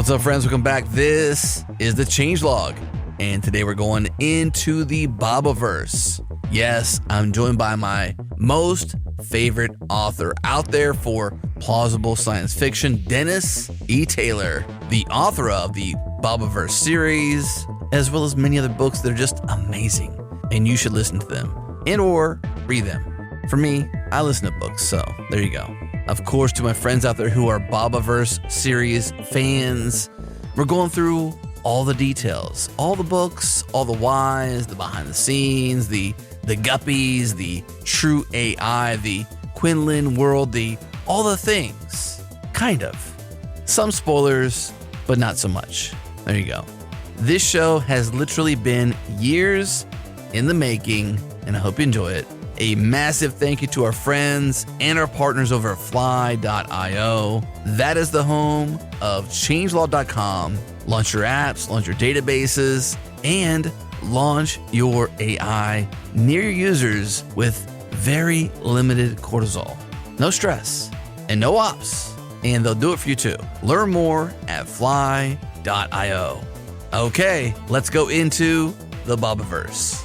What's up, friends? Welcome back. This is the Changelog, and today we're going into the Bobiverse. Yes, I'm joined by my most favorite author out there for plausible science fiction, Dennis E. Taylor, the author of the Bobiverse series, as well as many other books that are just amazing, and you should listen to them and or read them. For me, I listen to books, so there you go. Of course, to my friends out there who are Bobiverse series fans, we're going through all the details, all the books, all the whys, the behind the scenes, the guppies, the true AI, the Quinlan world, all the things, kind of. Some spoilers, but not so much. There you go. This show has literally been years in the making, and I hope you enjoy it. A massive thank you to our friends and our partners over at fly.io. That is the home of changelog.com. Launch your apps, launch your databases, and launch your AI near your users with very limited cortisol. No stress and no ops, and they'll do it for you too. Learn more at fly.io. Okay, let's go into the Bobiverse.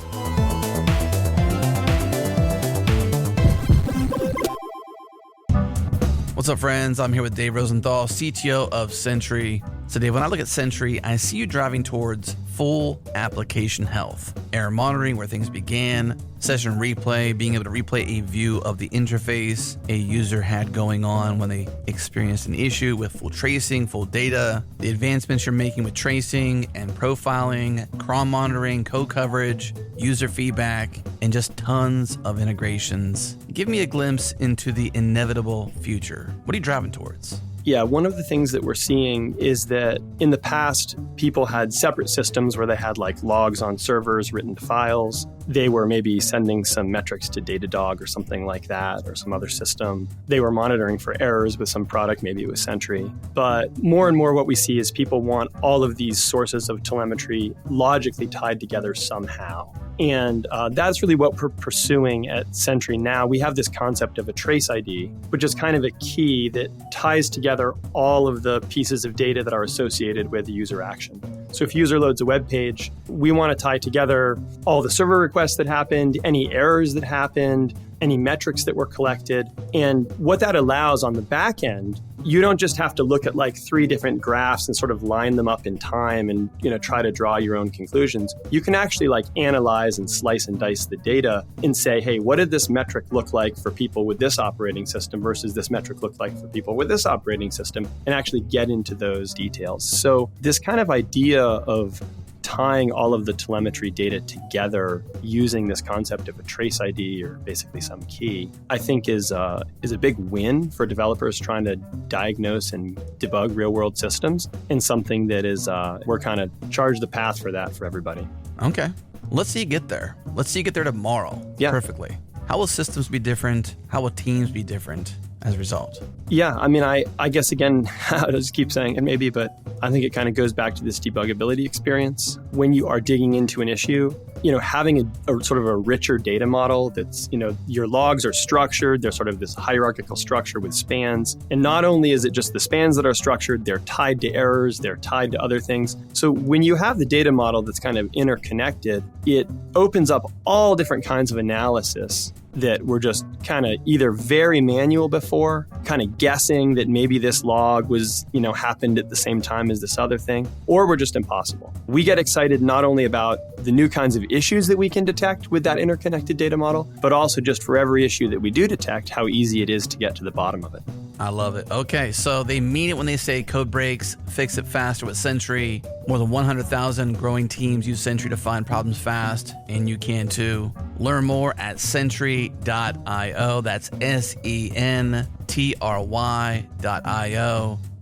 What's up, friends? I'm here with Dave Rosenthal, CTO of Sentry. So Dave, when I look at Sentry, I see you driving towards full application health, error monitoring where things began, session replay, being able to replay a view of the interface a user had going on when they experienced an issue with full tracing, full data, the advancements you're making with tracing and profiling, cron monitoring, code coverage, user feedback, and just tons of integrations. Give me a glimpse into the inevitable future. What are you driving towards? Yeah, one of the things that we're seeing is that in the past, people had separate systems where they had like logs on servers written to files. They were maybe sending some metrics to Datadog or something like that, or some other system. They were monitoring for errors with some product, maybe it was Sentry. But more and more what we see is people want all of these sources of telemetry logically tied together somehow. And that's really what we're pursuing at Sentry now. We have this concept of a trace ID, which is kind of a key that ties together all of the pieces of data that are associated with the user action. So if a user loads a web page, we want to tie together all the server requests that happened, any errors that happened, any metrics that were collected. And what that allows on the back end, you don't just have to look at like 3 different graphs and sort of line them up in time and try to draw your own conclusions. You can actually like analyze and slice and dice the data and say, hey, what did this metric look like for people with this operating system versus this metric look like for people with this operating system, and actually get into those details. So this kind of idea of tying all of the telemetry data together using this concept of a trace ID or basically some key, I think is a big win for developers trying to diagnose and debug real-world systems, and something that is we're kind of charged the path for that for everybody. Okay. Let's see you get there. Let's see you get there tomorrow. Yeah. Perfectly. How will systems be different? How will teams be different as a result? Yeah, I mean, I guess, again, I just keep saying it maybe, but I think it kind of goes back to this debuggability experience. When you are digging into an issue, having a sort of a richer data model that's, your logs are structured, they're sort of this hierarchical structure with spans. And not only is it just the spans that are structured, they're tied to errors, they're tied to other things. So when you have the data model that's kind of interconnected, it opens up all different kinds of analysis that were just kind of either very manual before, kind of guessing that maybe this log was, happened at the same time as this other thing, or were just impossible. We get excited not only about the new kinds of issues that we can detect with that interconnected data model, but also just for every issue that we do detect, how easy it is to get to the bottom of it. I love it. Okay, so they mean it when they say code breaks, fix it faster with Sentry. More than 100,000 growing teams use Sentry to find problems fast, and you can too. Learn more at sentry.io. That's SENTRY.io.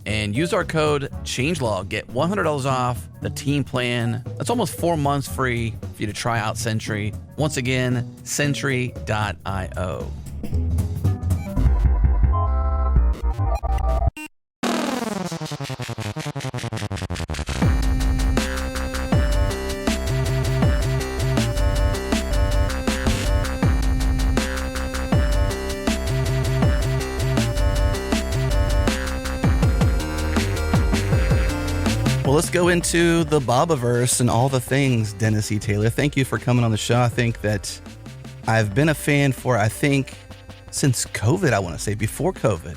And use our code CHANGELOG. Get $100 off the team plan. That's almost 4 months free for you to try out Sentry. Once again, sentry.io. let's go into the Bobiverse and all the things, Dennis E. Taylor. Thank you for coming on the show. I think that I've been a fan since COVID, I want to say, before COVID.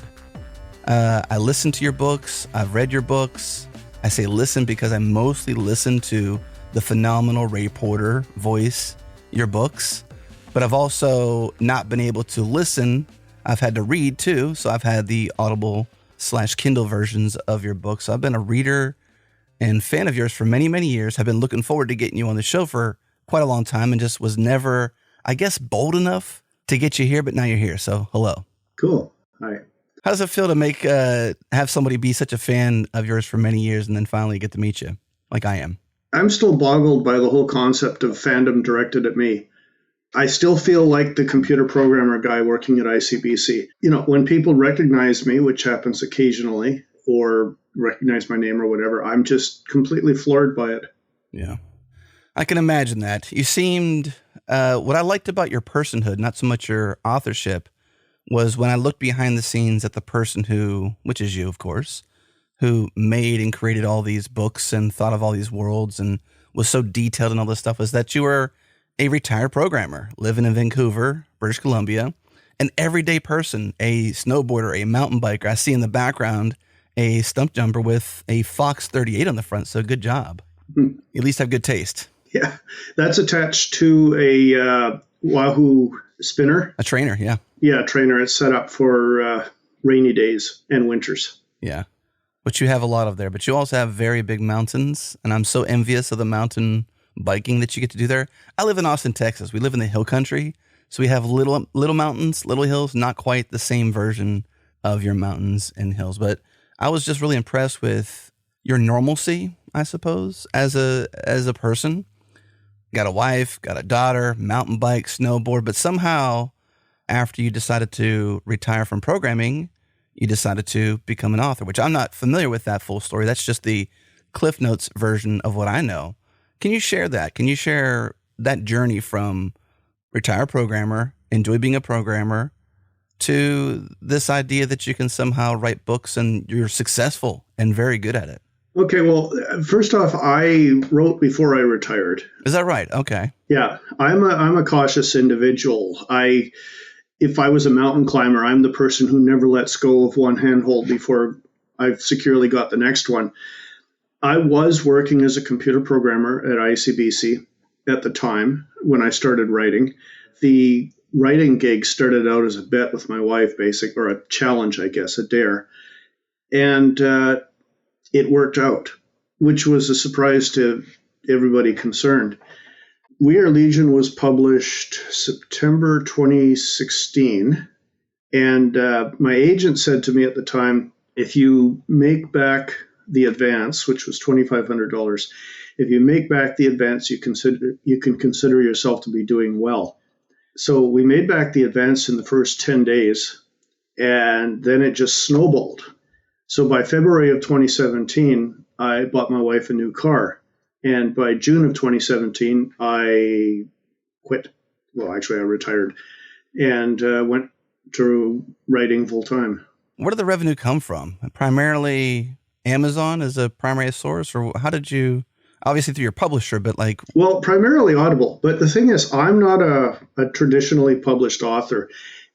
I listened to your books. I've read your books. I say listen because I mostly listen to the phenomenal Ray Porter voice your books, but I've also not been able to listen. I've had to read too, so I've had the Audible/Kindle versions of your books. So I've been a reader and fan of yours for many, many years. I've been looking forward to getting you on the show for quite a long time and just was never, I guess, bold enough to get you here, but now you're here. So hello. Cool. Hi. How does it feel to have somebody be such a fan of yours for many years and then finally get to meet you like I am? I'm still boggled by the whole concept of fandom directed at me. I still feel like the computer programmer guy working at ICBC. When people recognize me, which happens occasionally, or recognize my name or whatever, I'm just completely floored by it. Yeah, I can imagine that. You seemed, what I liked about your personhood, not so much your authorship, was when I looked behind the scenes at the person who, which is you, of course, who made and created all these books and thought of all these worlds and was so detailed and all this stuff, was that you were a retired programmer living in Vancouver, British Columbia, an everyday person, a snowboarder, a mountain biker. I see in the background a stump jumper with a Fox 38 on the front. So good job. You at least have good taste. Yeah, that's attached to a Wahoo spinner. A trainer, yeah. Yeah, trainer. It's set up for rainy days and winters. Yeah. Which you have a lot of there, but you also have very big mountains, and I'm so envious of the mountain biking that you get to do there. I live in Austin, Texas. We live in the hill country, so we have little mountains, little hills, not quite the same version of your mountains and hills, but I was just really impressed with your normalcy, I suppose, as a person. Got a wife, got a daughter, mountain bike, snowboard, but somehow after you decided to retire from programming, you decided to become an author, which I'm not familiar with that full story. That's just the Cliff Notes version of what I know. Can you share that? Can you share that journey from retired programmer, enjoy being a programmer, to this idea that you can somehow write books and you're successful and very good at it? Okay, well, first off, I wrote before I retired. Is that right? Okay. Yeah, I'm a cautious individual. If I was a mountain climber, I'm the person who never lets go of one handhold before I've securely got the next one. I was working as a computer programmer at ICBC at the time when I started writing. The writing gig started out as a bet with my wife, or a challenge, I guess, a dare. And it worked out, which was a surprise to everybody concerned. We Are Legion was published September 2016, and my agent said to me at the time, if you make back the advance, which was $2,500, if you make back the advance, you can consider yourself to be doing well. So we made back the advance in the first 10 days, and then it just snowballed. So by February of 2017, I bought my wife a new car. And by June of 2017, I quit. Well, actually, I retired and went to writing full time. Where did the revenue come from? Primarily Amazon as a primary source, or how did you, obviously through your publisher, but like... Well, primarily Audible. But the thing is, I'm not a traditionally published author.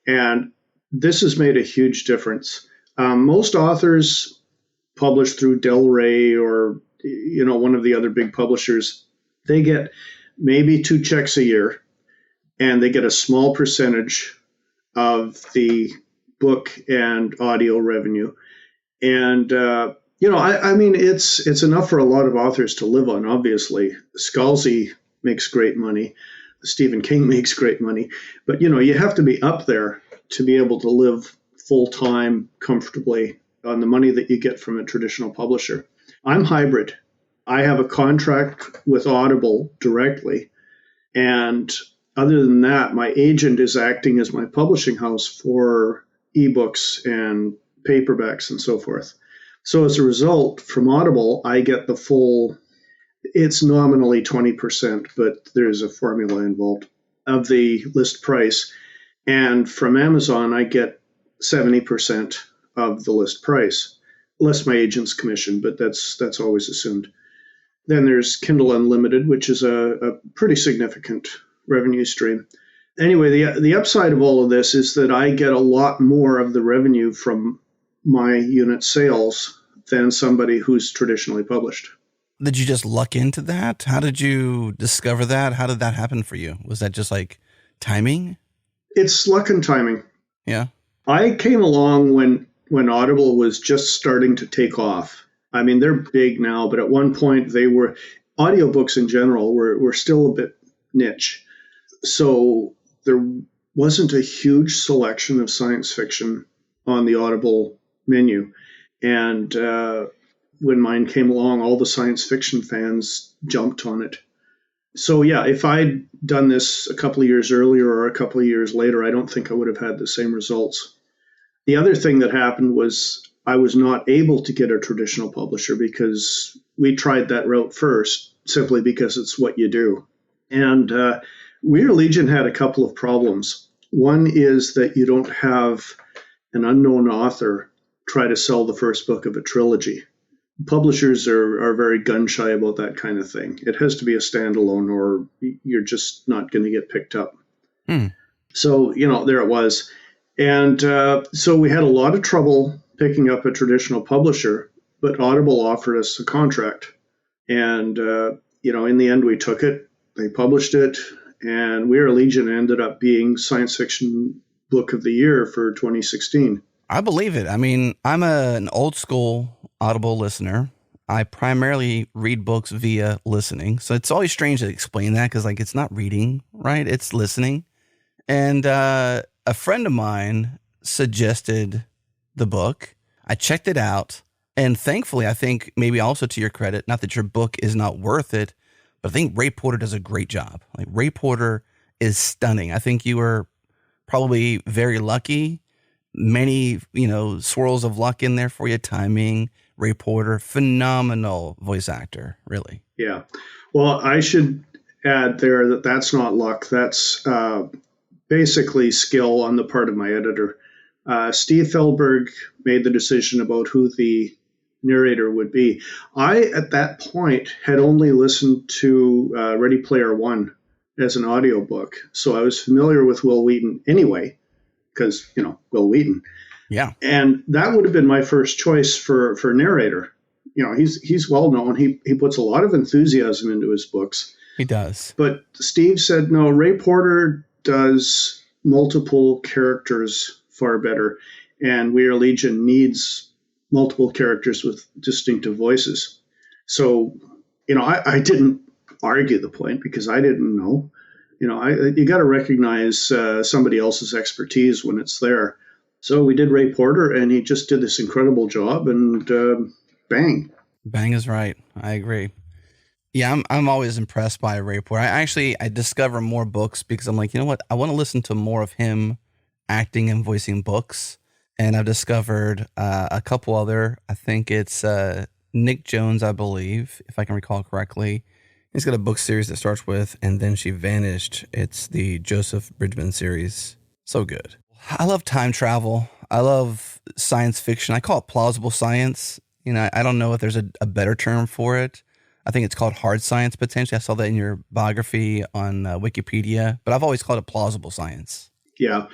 And this has made a huge difference. Most authors publish through Del Rey or one of the other big publishers. They get maybe 2 checks a year, and they get a small percentage of the book and audio revenue. And, I mean, it's enough for a lot of authors to live on, obviously. Scalzi makes great money. Stephen King makes great money. But, you have to be up there to be able to live full-time comfortably on the money that you get from a traditional publisher. I'm hybrid. I have a contract with Audible directly. And other than that, my agent is acting as my publishing house for ebooks and paperbacks and so forth. So as a result, from Audible, I get the full, it's nominally 20%, but there's a formula involved, of the list price. And from Amazon, I get 70% of the list price, less my agent's commission, but that's always assumed. Then there's Kindle Unlimited, which is a pretty significant revenue stream. Anyway, the upside of all of this is that I get a lot more of the revenue from my unit sales than somebody who's traditionally published. Did you just luck into that? How did you discover that? How did that happen for you? Was that just like timing? It's luck and timing. Yeah. I came along when Audible was just starting to take off. I mean, they're big now, but at one point audiobooks in general were still a bit niche. So there wasn't a huge selection of science fiction on the Audible menu. And when mine came along, all the science fiction fans jumped on it. So yeah, if I'd done this a couple of years earlier or a couple of years later, I don't think I would have had the same results. The other thing that happened was I was not able to get a traditional publisher because we tried that route first, simply because it's what you do. And We Are Legion had a couple of problems. One is that you don't have an unknown author try to sell the first book of a trilogy. Publishers are very gun shy about that kind of thing. It has to be a standalone or you're just not going to get picked up. So, there it was. And so we had a lot of trouble picking up a traditional publisher, but Audible offered us a contract. And, in the end, we took it. They published it. And We Are Legion ended up being Science Fiction Book of the Year for 2016. I believe it. I mean, I'm an old school Audible listener. I primarily read books via listening. So it's always strange to explain that because it's not reading, right? It's listening. And a friend of mine suggested the book. I checked it out. And thankfully, I think maybe also to your credit, not that your book is not worth it, but I think Ray Porter does a great job. Ray Porter is stunning. I think you were probably very lucky. Many, swirls of luck in there for you. Timing, Ray Porter, phenomenal voice actor, really. Yeah. Well, I should add there that that's not luck. That's basically skill on the part of my editor. Steve Feldberg made the decision about who the narrator would be. I, at that point, had only listened to Ready Player One as an audiobook. So I was familiar with Will Wheaton anyway, because, Will Wheaton. Yeah. And that would have been my first choice for narrator. He's well known. He puts a lot of enthusiasm into his books. He does. But Steve said, no, Ray Porter does multiple characters far better. And We Are Legion needs multiple characters with distinctive voices. So, I didn't argue the point because I didn't know. You got to recognize somebody else's expertise when it's there. So we did Ray Porter, and he just did this incredible job, and bang. Bang is right. I agree. Yeah, I'm always impressed by Ray Porter. I discover more books because I'm like, you know what? I want to listen to more of him acting and voicing books. And I've discovered a couple other, I think it's Nick Jones, I believe, if I can recall correctly. He's got a book series that starts with, And Then She Vanished. It's the Joseph Bridgman series. So good. I love time travel. I love science fiction. I call it plausible science. I don't know if there's a better term for it. I think it's called hard science, potentially. I saw that in your biography on Wikipedia, but I've always called it plausible science. Yeah.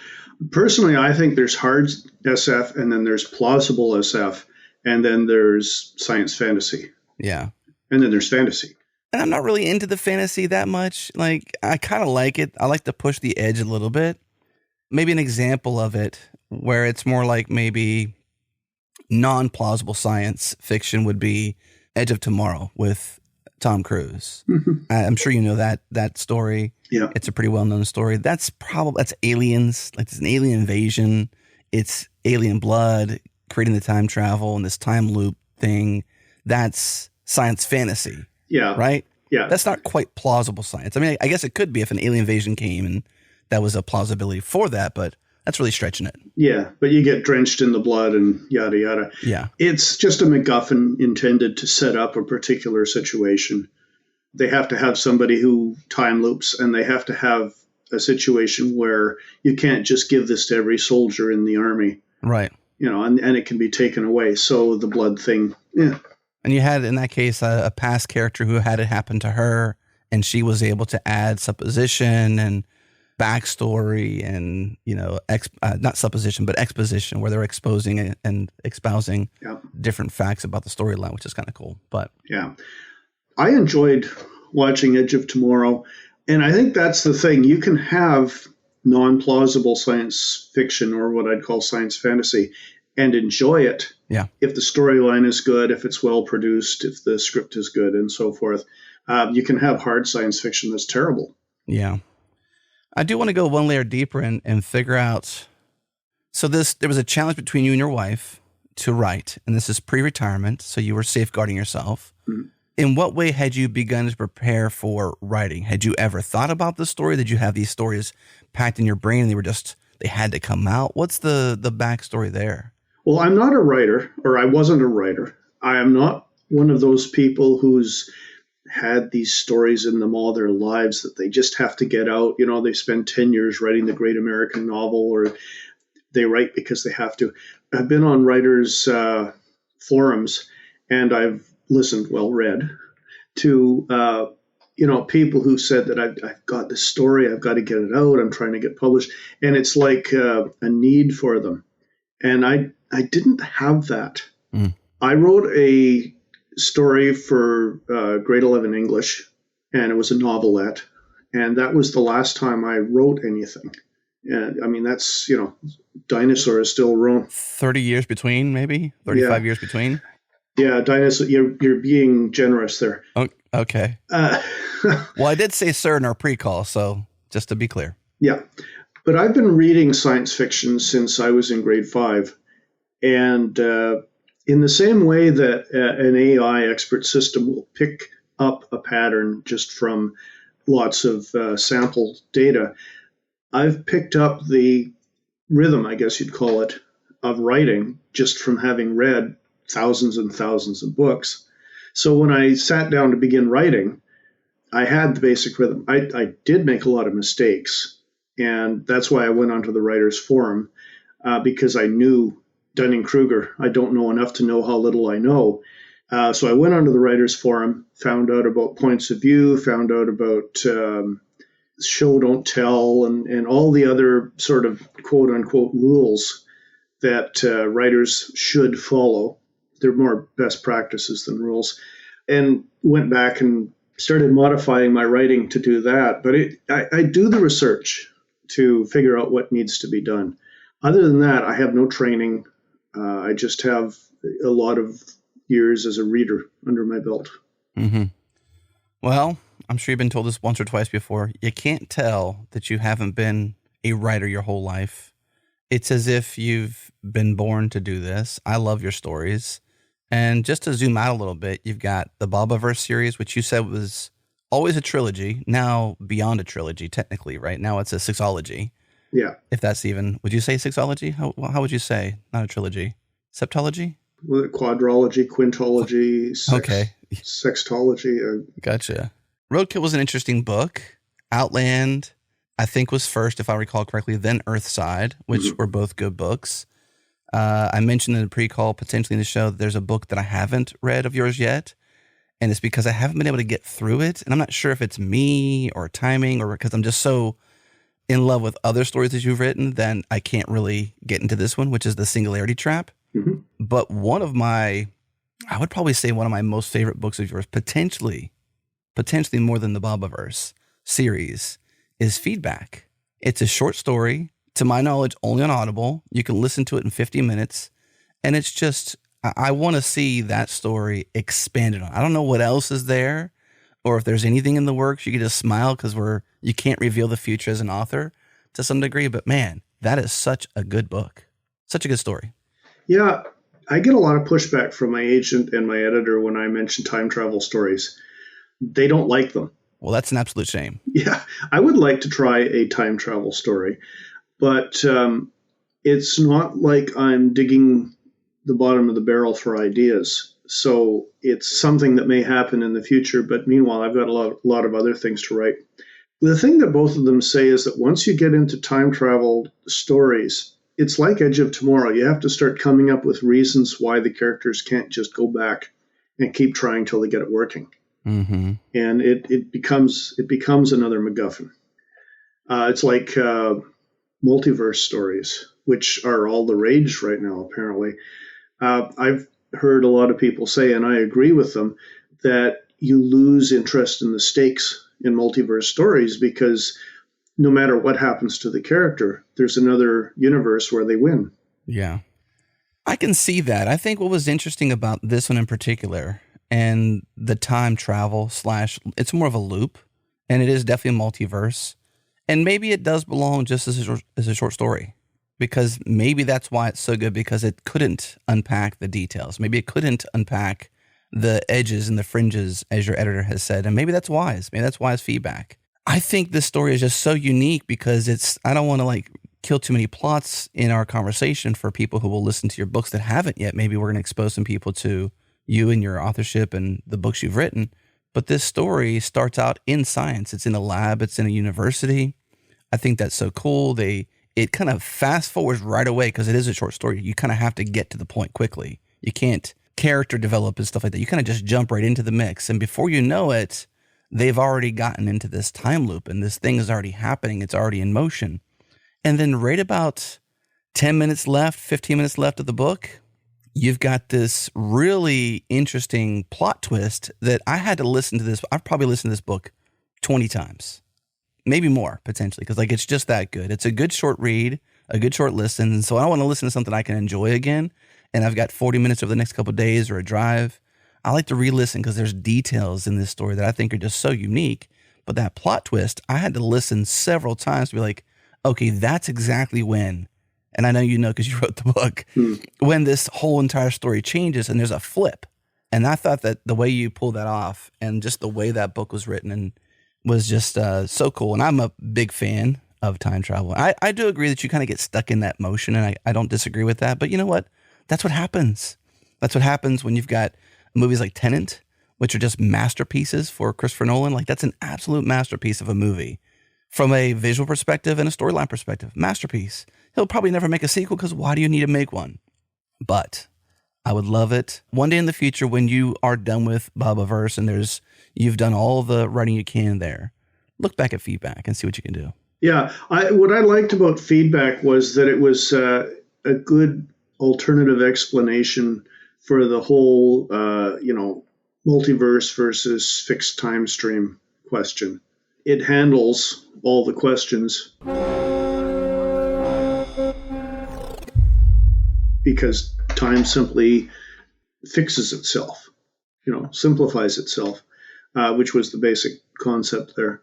Personally, I think there's hard SF, and then there's plausible SF, and then there's science fantasy. Yeah. And then there's fantasy. And I'm not really into the fantasy that much. I kind of like it. I like to push the edge a little bit. Maybe an example of it where it's more like maybe non-plausible science fiction would be Edge of Tomorrow with Tom Cruise. Mm-hmm. I'm sure you know that story. Yeah. It's a pretty well-known story. That's aliens. It's an alien invasion. It's alien blood, creating the time travel and this time loop thing. That's science fantasy. Yeah. Right? Yeah. That's not quite plausible science. I mean, I guess it could be if an alien invasion came and that was a plausibility for that, but that's really stretching it. Yeah, but you get drenched in the blood and yada, yada. Yeah. It's just a MacGuffin intended to set up a particular situation. They have to have somebody who time loops, and they have to have a situation where you can't just give this to every soldier in the army. Right. And it can be taken away. So the blood thing, yeah. And you had, in that case, a past character who had it happen to her, and she was able to add supposition and backstory and, not supposition, but exposition, where they're exposing and espousing different facts about the storyline, which is kind of cool. But yeah, I enjoyed watching Edge of Tomorrow. And I think that's the thing. You can have non-plausible science fiction, or what I'd call science fantasy, and enjoy it. Yeah. If the storyline is good, if it's well produced, if the script is good, and so forth. You can have hard science fiction that's terrible. Yeah. I do want to go one layer deeper and figure out. So there was a challenge between you and your wife to write, and this is pre-retirement, so you were safeguarding yourself. Mm-hmm. In what way had you begun to prepare for writing? Had you ever thought about the story? Did you have these stories packed in your brain and they had to come out? What's the backstory there? Well, I'm not a writer, or I wasn't a writer. I am not one of those people who's had these stories in them all their lives that they just have to get out. They spend 10 years writing the great American novel, or they write because they have to. I've been on writers' forums, and I've read to, people who said that I've got this story, I've got to get it out, I'm trying to get published. And it's like a need for them. And I didn't have that. Mm. I wrote a story for grade 11 English, and it was a novelette. And that was the last time I wrote anything. And I mean, that's, dinosaurs still roam. 30 years between, maybe? 35 years between? Yeah, dinosaur, you're being generous there. Oh, okay. Well, I did say sir in our pre-call, so just to be clear. Yeah. But I've been reading science fiction since I was in grade 5. And in the same way that an AI expert system will pick up a pattern just from lots of sample data, I've picked up the rhythm, I guess you'd call it, of writing just from having read thousands and thousands of books. So when I sat down to begin writing, I had the basic rhythm. I did make a lot of mistakes, and that's why I went onto the writers' forum, because I knew Dunning-Kruger. I don't know enough to know how little I know. So I went onto the writers' forum, found out about points of view, found out about show, don't tell, and all the other sort of quote-unquote rules that writers should follow. They're more best practices than rules. And went back and started modifying my writing to do that. But I do the research to figure out what needs to be done. Other than that, I have no training. I just have a lot of years as a reader under my belt. Mm-hmm. Well, I'm sure you've been told this once or twice before. You can't tell that you haven't been a writer your whole life. It's as if you've been born to do this. I love your stories. And just to zoom out a little bit, you've got the Bobiverse series, which you said was always a trilogy, now beyond a trilogy, technically, right? Now it's a sexology. Yeah. If that's even, would you say sexology? How would you say? Not a trilogy. Septology? Well, quadrology, quintology, sextology. Gotcha. Roadkill was an interesting book. Outland, I think, was first, if I recall correctly, then Earthside, which were both good books. I mentioned in the pre-call, potentially in the show, that there's a book that I haven't read of yours yet. And it's because I haven't been able to get through it. And I'm not sure if it's me or timing or because I'm just so in love with other stories that you've written, then I can't really get into this one, which is The Singularity Trap. Mm-hmm. But I would probably say one of my most favorite books of yours, potentially more than the Bobiverse series, is Feedback. It's a short story, to my knowledge, only on Audible. You can listen to it in 50 minutes. And it's just, I want to see that story expanded on. I don't know what else is there, or if there's anything in the works. You can just smile because you can't reveal the future as an author to some degree. But man, that is such a good book. Such a good story. Yeah, I get a lot of pushback from my agent and my editor when I mention time travel stories. They don't like them. Well, that's an absolute shame. Yeah, I would like to try a time travel story, but it's not like I'm digging the bottom of the barrel for ideas. So it's something that may happen in the future, but meanwhile, I've got a lot of other things to write. The thing that both of them say is that once you get into time travel stories, it's like Edge of Tomorrow. You have to start coming up with reasons why the characters can't just go back and keep trying till they get it working. Mm-hmm. And it becomes another MacGuffin. It's like multiverse stories, which are all the rage right now, apparently. I've heard a lot of people say, and I agree with them, that you lose interest in the stakes in multiverse stories because no matter what happens to the character, there's another universe where they win. Yeah. I can see that. I think what was interesting about this one in particular and the time travel / it's more of a loop, and it is definitely a multiverse. And maybe it does belong just as a short story, because maybe that's why it's so good, because it couldn't unpack the details. Maybe it couldn't unpack the edges and the fringes, as your editor has said. And maybe that's wise. Maybe that's wise feedback. I think this story is just so unique because I don't want to kill too many plots in our conversation for people who will listen to your books that haven't yet. Maybe we're going to expose some people to you and your authorship and the books you've written. But this story starts out in science. It's in a lab. It's in a university. I think that's so cool. It kind of fast forwards right away because it is a short story. You kind of have to get to the point quickly. You can't character develop and stuff like that. You kind of just jump right into the mix. And before you know it, they've already gotten into this time loop and this thing is already happening. It's already in motion. And then right about 10 minutes left, 15 minutes left of the book, you've got this really interesting plot twist that I had to listen to this. I've probably listened to this book 20 times, maybe more potentially, because it's just that good. It's a good short read, a good short listen. And so I want to listen to something I can enjoy again. And I've got 40 minutes over the next couple of days or a drive. I like to re-listen because there's details in this story that I think are just so unique. But that plot twist, I had to listen several times to be like, okay, that's exactly when, and I know you know because you wrote the book, when this whole entire story changes and there's a flip. And I thought that the way you pulled that off and just the way that book was written and was just so cool. And I'm a big fan of time travel. I do agree that you kind of get stuck in that motion, and I don't disagree with that. But you know what? That's what happens. That's what happens when you've got movies like Tenet, which are just masterpieces for Christopher Nolan. That's an absolute masterpiece of a movie. From a visual perspective and a storyline perspective, masterpiece. He'll probably never make a sequel because why do you need to make one? But I would love it one day in the future when you are done with Bobiverse and you've done all the writing you can there. Look back at feedback and see what you can do. Yeah, what I liked about feedback was that it was a good alternative explanation for the whole, multiverse versus fixed time stream question. It handles all the questions because time simply fixes itself, simplifies itself, which was the basic concept there.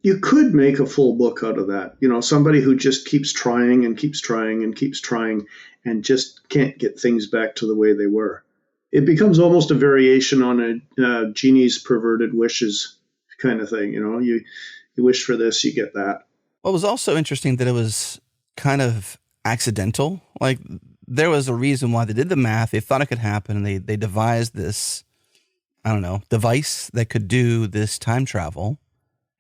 You could make a full book out of that. Somebody who just keeps trying and keeps trying and keeps trying and just can't get things back to the way they were. It becomes almost a variation on a genie's perverted wishes kind of thing. You wish for this, you get that. Well, it was also interesting that it was kind of accidental. There was a reason why they did the math. They thought it could happen, and they devised this, device that could do this time travel.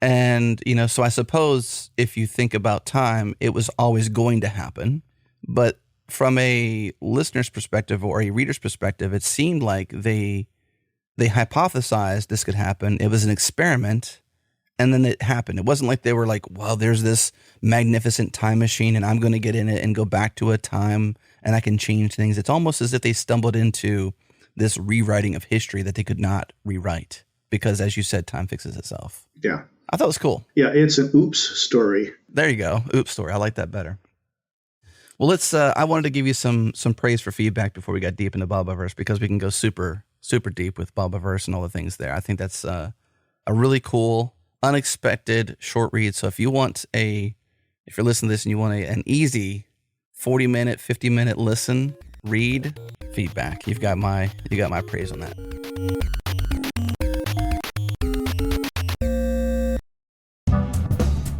And, so I suppose if you think about time, it was always going to happen. But from a listener's perspective or a reader's perspective, it seemed like they hypothesized this could happen. It was an experiment, and then it happened. It wasn't like they were like, well, there's this magnificent time machine, and I'm going to get in it and go back to a time, and I can change things. It's almost as if they stumbled into this rewriting of history that they could not rewrite because, as you said, time fixes itself. Yeah. I thought it was cool. Yeah, it's an oops story. There you go. Oops story. I like that better. Well, I wanted to give you some praise for feedback before we got deep into Bobiverse, because we can go super, super deep with Bobiverse and all the things there. I think that's a really cool, unexpected short read. So if you're listening to this and you want an easy 40-minute, 50-minute listen, read, feedback, you got my praise on that.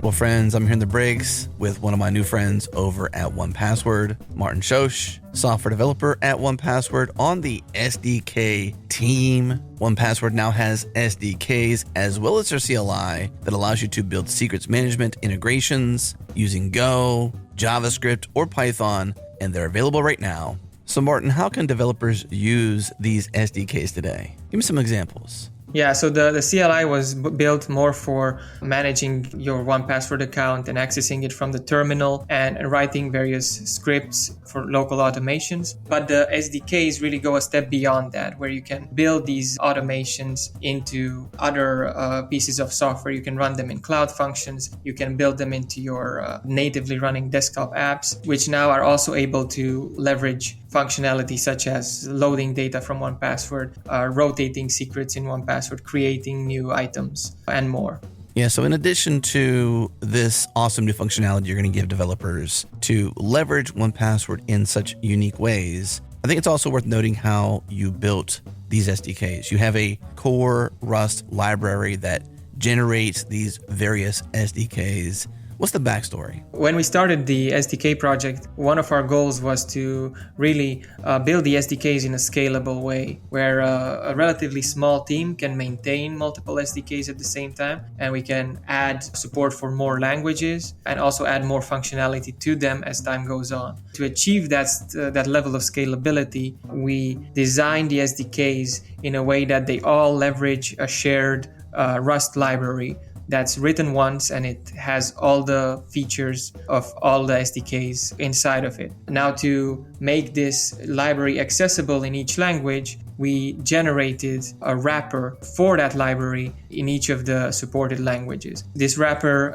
Well, friends, I'm here in the breaks with one of my new friends over at 1Password, Martin Schoch, software developer at 1Password on the SDK team. 1Password now has SDKs as well as their CLI that allows you to build secrets management integrations using Go, JavaScript, or Python, and they're available right now. So Martin, how can developers use these SDKs today? Give me some examples. Yeah, so the CLI was built more for managing your 1Password account and accessing it from the terminal and writing various scripts for local automations. But the SDKs really go a step beyond that, where you can build these automations into other pieces of software. You can run them in cloud functions. You can build them into your natively running desktop apps, which now are also able to leverage functionality such as loading data from 1Password, rotating secrets in 1Password, creating new items, and more. Yeah, so in addition to this awesome new functionality you're going to give developers to leverage 1Password in such unique ways, I think it's also worth noting how you built these SDKs. You have a core Rust library that generates these various SDKs. What's the backstory? When we started the SDK project, one of our goals was to really build the SDKs in a scalable way, where a relatively small team can maintain multiple SDKs at the same time, and we can add support for more languages and also add more functionality to them as time goes on. To achieve that level of scalability, we designed the SDKs in a way that they all leverage a shared Rust library that's written once, and it has all the features of all the SDKs inside of it. Now, to make this library accessible in each language, we generated a wrapper for that library in each of the supported languages. This wrapper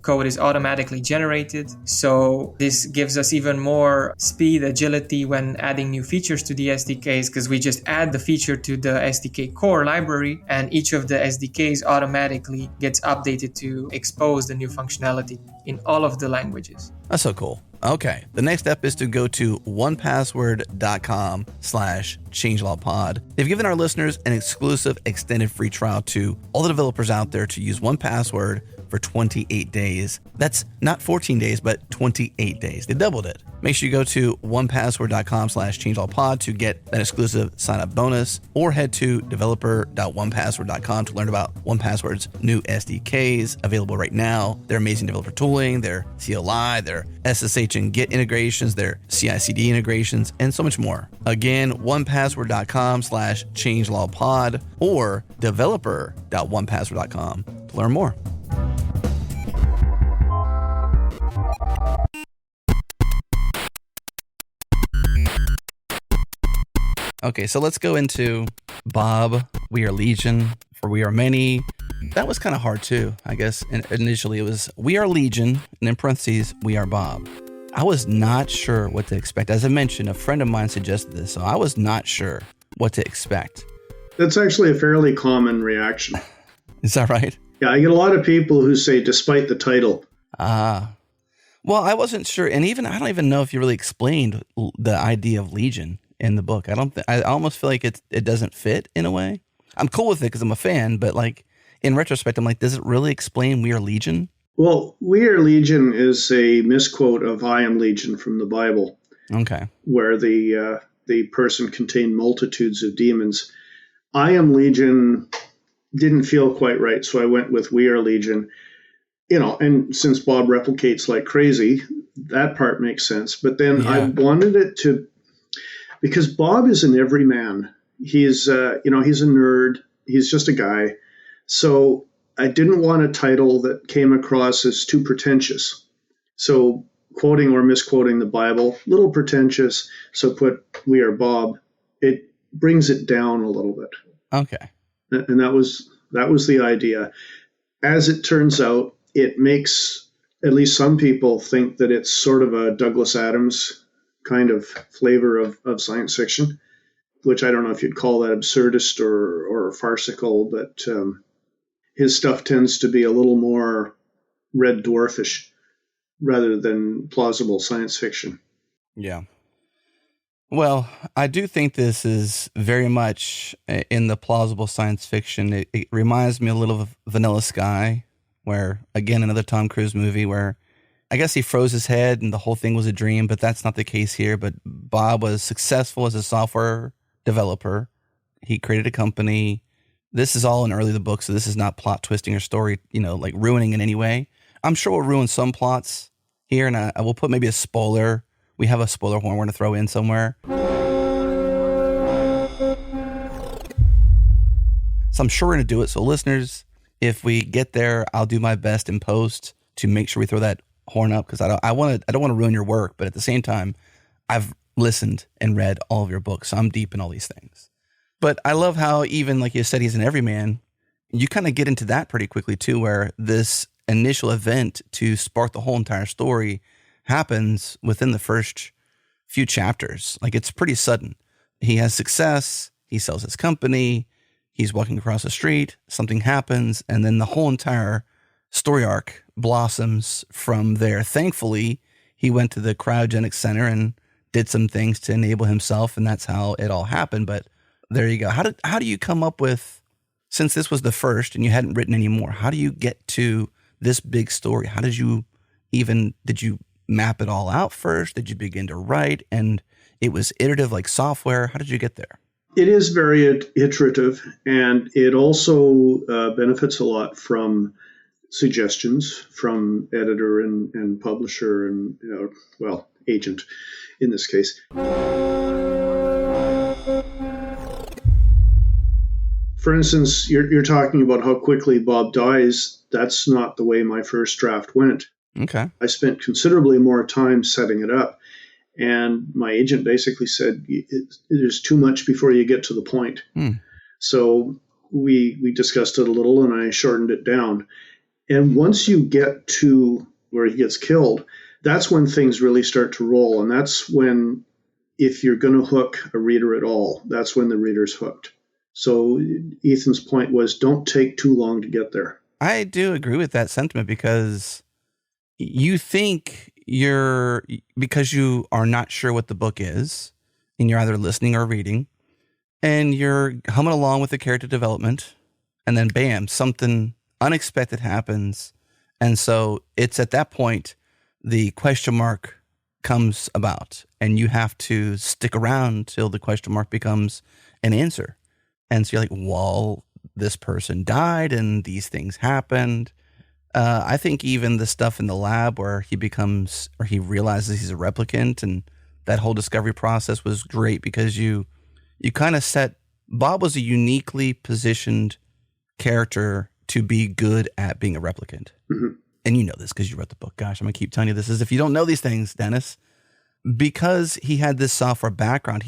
code is automatically generated, so this gives us even more speed, agility when adding new features to the SDKs, because we just add the feature to the SDK core library, and each of the SDKs automatically gets updated to expose the new functionality in all of the languages. That's so cool. Okay, the next step is to go to 1password.com/changelogpod. They've given our listeners an exclusive extended free trial to all the developers out there to use 1Password for 28 days. That's not 14 days, but 28 days. They doubled it. Make sure you go to 1password.com/changelogpod to get that exclusive sign-up bonus, or head to developer.1password.com to learn about 1Password's new SDKs available right now. Their amazing developer tooling, their CLI, their SSH and Git integrations, their CI/CD integrations, and so much more. Again, 1password.com/changelogpod or developer.1password.com to learn more. Okay, so let's go into Bob, We Are Legion, for We Are Many. That was kind of hard too, I guess. And initially it was We Are Legion, and in parentheses, We Are Bob. I was not sure what to expect. As I mentioned, a friend of mine suggested this, so I was not sure what to expect. That's actually a fairly common reaction. Is that right? Yeah, I get a lot of people who say, despite the title. Well, I wasn't sure. And I don't even know if you really explained the idea of Legion in the book. I almost feel like it doesn't fit in a way. I'm cool with it because I'm a fan, but like in retrospect, I'm like, does it really explain We Are Legion? Well, We Are Legion is a misquote of I Am Legion from the Bible. Okay. Where the person contained multitudes of demons. I Am Legion didn't feel quite right, so I went with We Are Legion. And since Bob replicates like crazy, that part makes sense. But then I wanted it to, because Bob is an everyman. He's he's a nerd. He's just a guy. So I didn't want a title that came across as too pretentious. So quoting or misquoting the Bible, little pretentious. So put We Are Bob. It brings it down a little bit. Okay. And that was the idea. As it turns out, it makes at least some people think that it's sort of a Douglas Adams kind of flavor of science fiction, which I don't know if you'd call that absurdist or farcical, but his stuff tends to be a little more Red Dwarfish rather than plausible science fiction. Yeah. Well, I do think this is very much in the plausible science fiction. It reminds me a little of Vanilla Sky, where, again, another Tom Cruise movie where I guess he froze his head and the whole thing was a dream, but that's not the case here. But Bob was successful as a software developer. He created a company. This is all in early the book, so this is not plot twisting or story, like ruining in any way. I'm sure we'll ruin some plots here, and I will put maybe a spoiler. We have a spoiler horn we're going to throw in somewhere. So I'm sure we're going to do it. So listeners, if we get there, I'll do my best in post to make sure we throw that horn up, because I don't want to ruin your work, but at the same time, I've listened and read all of your books, so I'm deep in all these things. But I love how, even like you said, he's an everyman. You kind of get into that pretty quickly too, where this initial event to spark the whole entire story happens within the first few chapters. Like, it's pretty sudden. He has success. He sells his company. He's walking across the street. Something happens. And then the whole entire story arc blossoms from there. Thankfully, he went to the cryogenic center and did some things to enable himself. And that's how it all happened. But there you go. How do you come up with, since this was the first and you hadn't written any more, how do you get to this big story? How did you map it all out first? Did you begin to write and it was iterative like software? How did you get there? It is very iterative, and it also benefits a lot from suggestions from editor and publisher and, agent in this case. For instance, you're talking about how quickly Bob dies. That's not the way my first draft went. Okay. I spent considerably more time setting it up. And my agent basically said, there's too much before you get to the point. So we discussed it a little, and I shortened it down. And once you get to where he gets killed, that's when things really start to roll. And that's when, if you're going to hook a reader at all, that's when the reader's hooked. So Ethan's point was, don't take too long to get there. I do agree with that sentiment, because you think because you are not sure what the book is, and you're either listening or reading, and you're humming along with the character development, and then bam, something unexpected happens. And so it's at that point the question mark comes about, and you have to stick around till the question mark becomes an answer. And so you're like, well, this person died and these things happened. I think even the stuff in the lab where he realizes he's a replicant, and that whole discovery process was great, because you kind of Bob was a uniquely positioned character to be good at being a replicant. Mm-hmm. And you know this because you wrote the book. Gosh, I'm going to keep telling you this as if you don't know these things, Dennis. Because he had this software background,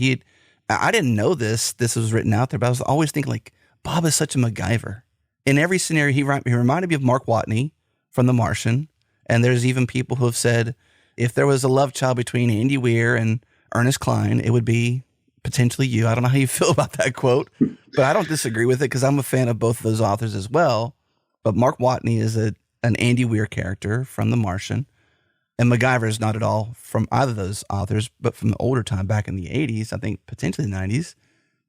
I didn't know this was written out there, but I was always thinking, like, Bob is such a MacGyver. In every scenario, he reminded me of Mark Watney from The Martian. And there's even people who have said, if there was a love child between Andy Weir and Ernest Cline, it would be potentially you. I don't know how you feel about that quote, but I don't disagree with it, because I'm a fan of both of those authors as well. But Mark Watney is an Andy Weir character from The Martian. And MacGyver is not at all from either of those authors, but from the older time back in the 80s, I think potentially the 90s.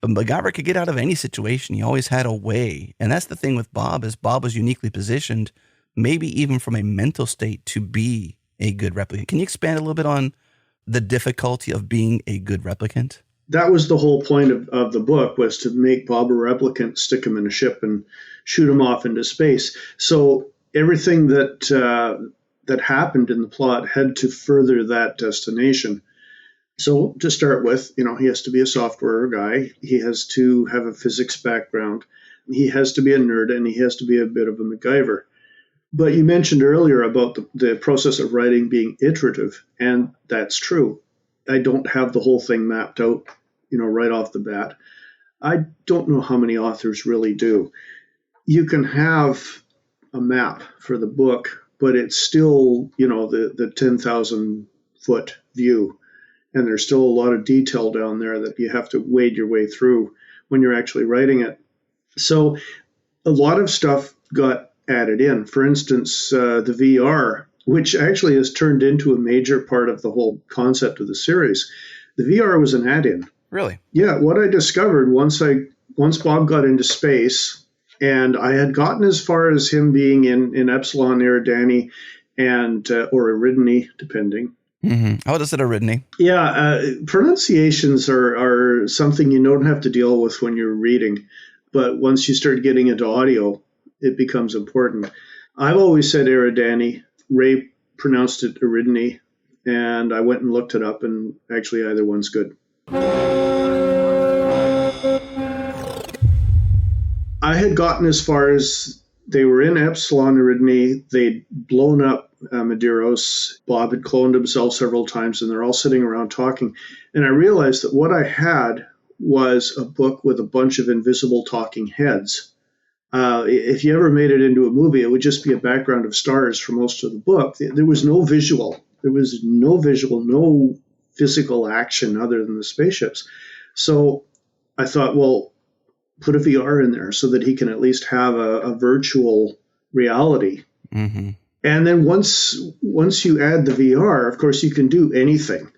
But MacGyver could get out of any situation. He always had a way. And that's the thing with Bob, is Bob was uniquely positioned, maybe even from a mental state, to be a good replicant. Can you expand a little bit on the difficulty of being a good replicant? That was the whole point of the book, was to make Bob a replicant, stick him in a ship, and shoot him off into space. So everything that happened in the plot had to further that destination. So to start with, he has to be a software guy. He has to have a physics background. He has to be a nerd, and he has to be a bit of a MacGyver. But you mentioned earlier about the process of writing being iterative, and that's true. I don't have the whole thing mapped out, right off the bat. I don't know how many authors really do. You can have a map for the book, but it's still, the 10,000 foot view. And there's still a lot of detail down there that you have to wade your way through when you're actually writing it. So a lot of stuff got added in. For instance, the VR, which actually has turned into a major part of the whole concept of the series. The VR was an add-in. Really? Yeah. What I discovered once Bob got into space, and I had gotten as far as him being in Epsilon Eridani and or Eridani, depending. Mm-hmm. I would have said Eridani. Yeah, pronunciations are something you don't have to deal with when you're reading, but once you start getting into audio, it becomes important. I've always said Eridani. Ray pronounced it Eridani, and I went and looked it up, and actually either one's good. I had gotten as far as they were in Epsilon Eridani. They'd blown up Medeiros. Bob had cloned himself several times, and they're all sitting around talking. And I realized that what I had was a book with a bunch of invisible talking heads. If you ever made it into a movie, it would just be a background of stars for most of the book. There was no visual. There was no visual, no physical action other than the spaceships. So I thought, well, put a VR in there so that he can at least have a virtual reality. Mm-hmm. And then once you add the VR, of course, you can do anything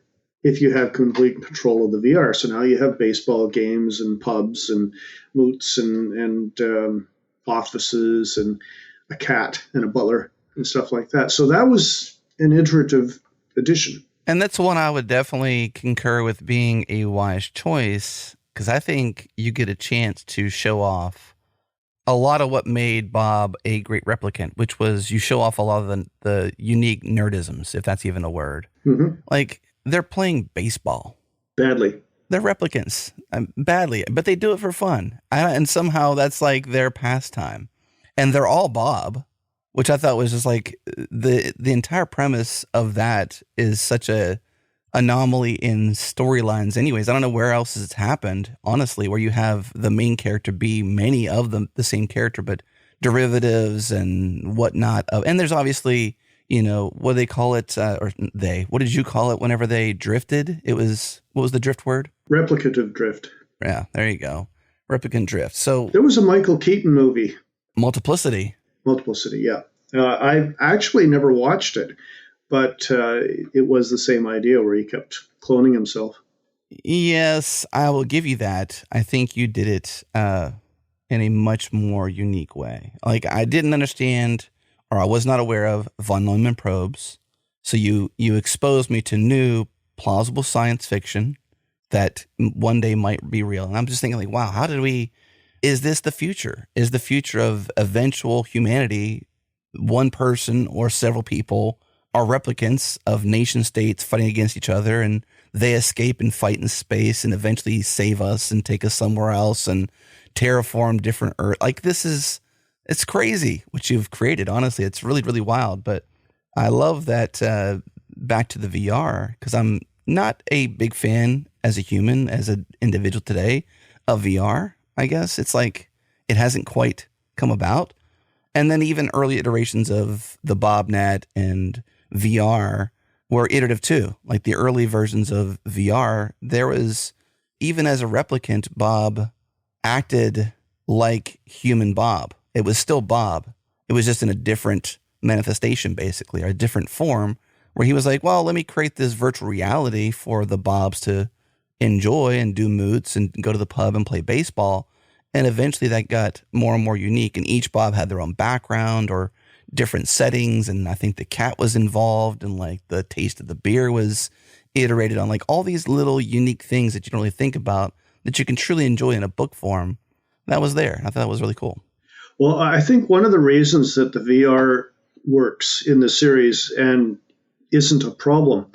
if you have complete control of the VR. So now you have baseball games and pubs and moots and offices and a cat and a butler and stuff like that. So that was an iterative addition. And that's one I would definitely concur with being a wise choice, because I think you get a chance to show off a lot of what made Bob a great replicant, which was you show off a lot of the unique nerdisms, if that's even a word. Mm-hmm. Like, they're playing baseball. Badly. They're replicants, badly, but they do it for fun. And somehow that's like their pastime. And they're all Bob, which I thought was just like the entire premise of that is such a anomaly in storylines anyways. I don't know where else it's happened, honestly, where you have the main character be many of them, the same character, but derivatives and whatnot. And there's obviously, what do they call it? What did you call it whenever they drifted? What was the drift word? Replicative drift. Yeah, there you go. Replicant drift. So there was a Michael Keaton movie. Multiplicity, yeah. I actually never watched it, but it was the same idea where he kept cloning himself. Yes, I will give you that. I think you did it in a much more unique way. Like, I didn't understand, or I was not aware of von Neumann probes. So you exposed me to new plausible science fiction that one day might be real. And I'm just thinking, like, wow, is this the future? Is the future of eventual humanity one person or several people are replicants of nation states fighting against each other, and they escape and fight in space and eventually save us and take us somewhere else and terraform different Earth? Like, it's crazy what you've created. Honestly, it's really, really wild. But I love that back to the VR, because I'm not a big fan as a human, as an individual today, of VR. I guess it's like it hasn't quite come about. And then even early iterations of the BobNet and VR were iterative too. Like the early versions of VR, there was, even as a replicant, Bob acted like human Bob. It was still Bob. It was just in a different manifestation, basically, or a different form, where he was like, well, let me create this virtual reality for the Bobs to enjoy and do moots and go to the pub and play baseball. And eventually that got more and more unique, and each Bob had their own background or different settings. And I think the cat was involved, and like the taste of the beer was iterated on, like all these little unique things that you don't really think about that you can truly enjoy in a book form. That was there. I thought that was really cool. Well, I think one of the reasons that the VR works in the series and isn't a problem,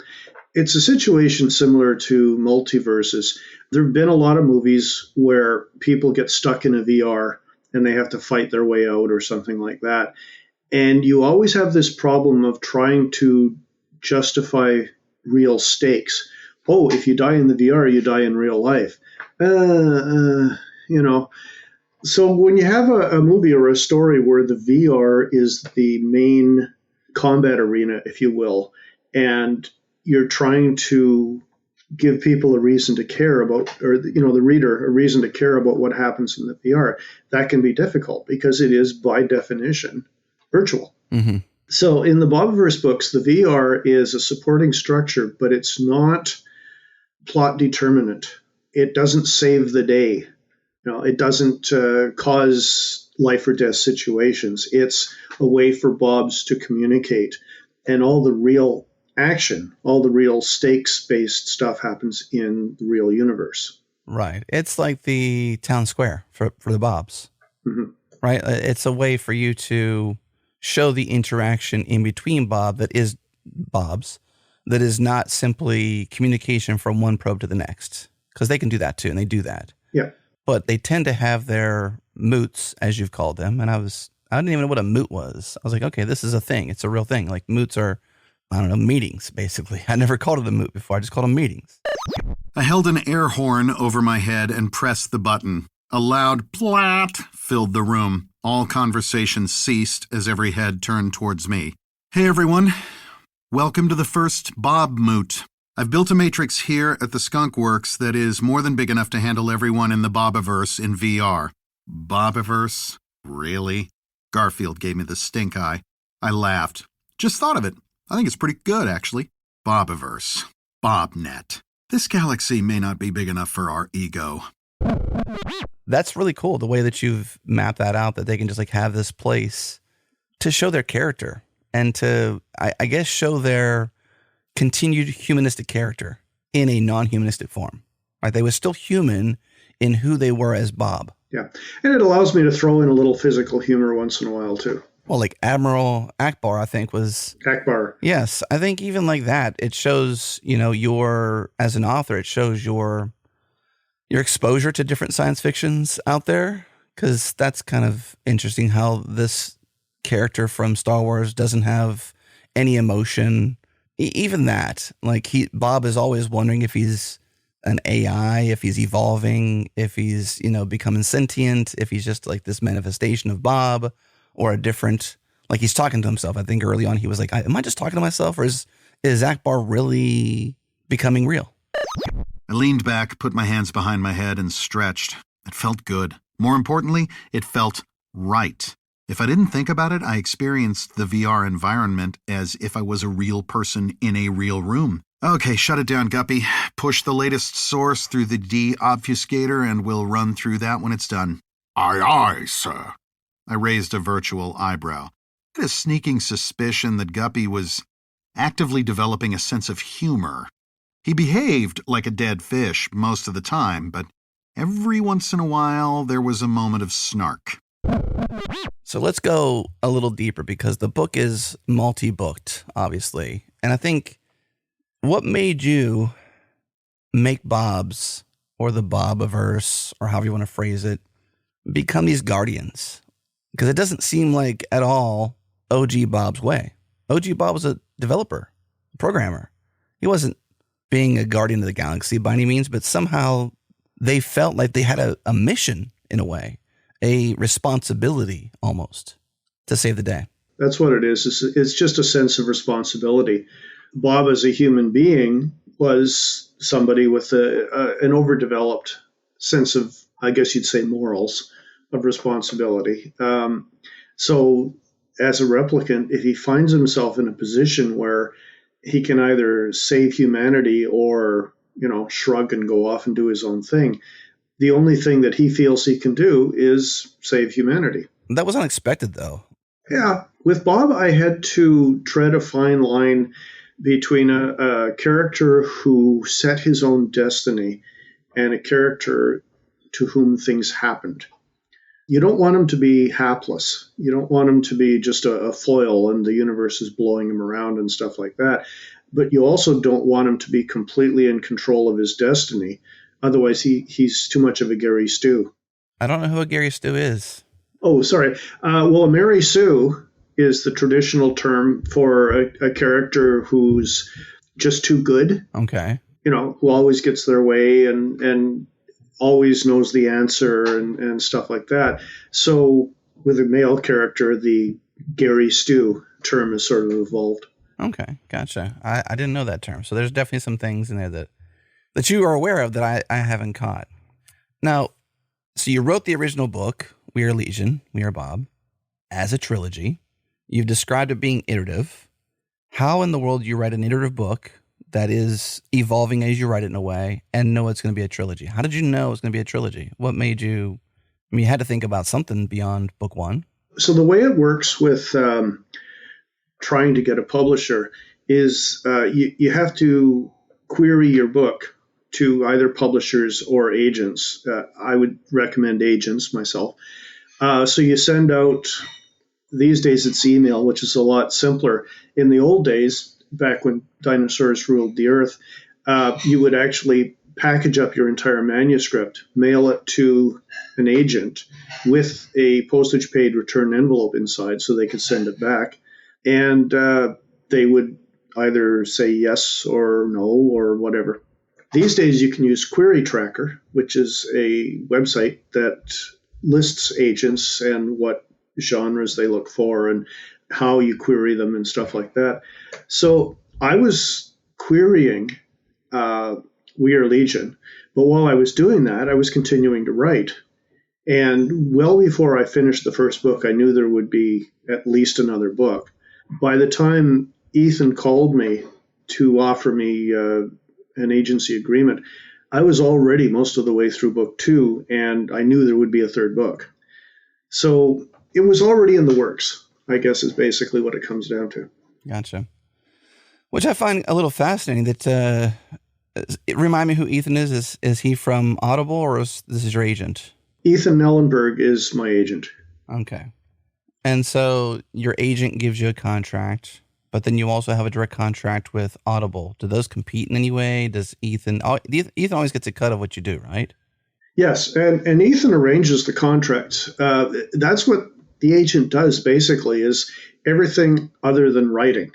it's a situation similar to multiverses. There have been a lot of movies where people get stuck in a VR and they have to fight their way out or something like that. And you always have this problem of trying to justify real stakes. Oh, if you die in the VR, you die in real life. So when you have a movie or a story where the VR is the main combat arena, if you will, and you're trying to give people a reason to care about, or the reader a reason to care about what happens in the VR, that can be difficult because it is by definition virtual. Mm-hmm. So in the Bobiverse books, the VR is a supporting structure, but it's not plot determinant. It doesn't save the day. It doesn't cause life or death situations. It's a way for Bobs to communicate, and all the real action, all the real stakes-based stuff happens in the real universe. Right. It's like the town square for the Bobs. Mm-hmm. Right? It's a way for you to show the interaction in between Bob that is Bob's, that is not simply communication from one probe to the next, because they can do that too, and they do that. Yeah. but they tend to have their moots, as you've called them. And I didn't even know what a moot was. I was like, okay, this is a thing. It's a real thing. Like moots are, I don't know, meetings, basically. I never called it a moot before. I just called them meetings. I held an air horn over my head and pressed the button. A loud plat filled the room. All conversation ceased as every head turned towards me. Hey, everyone. Welcome to the first Bob Moot. I've built a matrix here at the Skunk Works that is more than big enough to handle everyone in the Bobiverse in VR. Bobiverse? Really? Garfield gave me the stink eye. I laughed. Just thought of it. I think it's pretty good, actually. Bobiverse. Bobnet. This galaxy may not be big enough for our ego. That's really cool, the way that you've mapped that out, that they can just like have this place to show their character and to, I guess, show their continued humanistic character in a non-humanistic form. Right? They were still human in who they were as Bob. Yeah. And it allows me to throw in a little physical humor once in a while, too. Well, like Admiral Akbar, I think was... Akbar. Yes. I think even like that, it shows, as an author, it shows your exposure to different science fictions out there. Because that's kind of interesting how this character from Star Wars doesn't have any emotion. Even that, like Bob is always wondering if he's an AI, if he's evolving, if he's, becoming sentient, if he's just like this manifestation of Bob or a different, like he's talking to himself. I think early on he was like, am I just talking to myself, or is Akbar really becoming real? I leaned back, put my hands behind my head, and stretched. It felt good. More importantly, it felt right. If I didn't think about it, I experienced the VR environment as if I was a real person in a real room. Okay, shut it down, Guppy. Push the latest source through the de-obfuscator and we'll run through that when it's done. Aye, aye, sir. I raised a virtual eyebrow. I had a sneaking suspicion that Guppy was actively developing a sense of humor. He behaved like a dead fish most of the time, but every once in a while there was a moment of snark. So let's go a little deeper, because the book is multi-booked, obviously. And I think what made you make Bob's, or the Bobiverse, or however you want to phrase it, become these guardians? Because it doesn't seem like at all OG Bob's way. OG Bob was a developer, a programmer. He wasn't being a guardian of the galaxy by any means, but somehow they felt like they had a mission in a way. A responsibility almost to save the day. That's what it is. It's just a sense of responsibility. Bob, as a human being, was somebody with an overdeveloped sense of, I guess you'd say, morals of responsibility. So as a replicant, if he finds himself in a position where he can either save humanity or, shrug and go off and do his own thing, the only thing that he feels he can do is save humanity. That was unexpected, though. Yeah. With Bob, I had to tread a fine line between a character who set his own destiny and a character to whom things happened. You don't want him to be hapless. You don't want him to be just a foil and the universe is blowing him around and stuff like that. But you also don't want him to be completely in control of his destiny. Otherwise, he's too much of a Gary Stu. I don't know who a Gary Stu is. Oh, sorry. Well, a Mary Sue is the traditional term for a character who's just too good. Okay. Who always gets their way and always knows the answer and stuff like that. So with a male character, the Gary Stu term has sort of evolved. Okay, gotcha. I didn't know that term. So there's definitely some things in there that you are aware of that I haven't caught. Now, so you wrote the original book, We Are Legion, We Are Bob, as a trilogy. You've described it being iterative. How in the world do you write an iterative book that is evolving as you write it in a way and know it's going to be a trilogy? How did you know it's going to be a trilogy? What made you, you had to think about something beyond book one. So the way it works with trying to get a publisher is you have to query your book to either publishers or agents. I would recommend agents myself. So you send out, these days it's email, which is a lot simpler. In the old days, back when dinosaurs ruled the earth, you would actually package up your entire manuscript, mail it to an agent with a postage paid return envelope inside so they could send it back. And they would either say yes or no or whatever. These days you can use Query Tracker, which is a website that lists agents and what genres they look for and how you query them and stuff like that. So I was querying We Are Legion, but while I was doing that, I was continuing to write. And well before I finished the first book, I knew there would be at least another book. By the time Ethan called me to offer me an agency agreement, I was already most of the way through book 2, and I knew there would be a third book. So it was already in the works, I guess, is basically what it comes down to. Gotcha. Which I find a little fascinating that, remind me who Ethan is. Is he from Audible or this is your agent? Ethan Nellenberg is my agent. Okay. And so your agent gives you a contract, but then you also have a direct contract with Audible. Do those compete in any way? Does Ethan always gets a cut of what you do, right? Yes, and Ethan arranges the contracts. That's what the agent does, basically, is everything other than writing.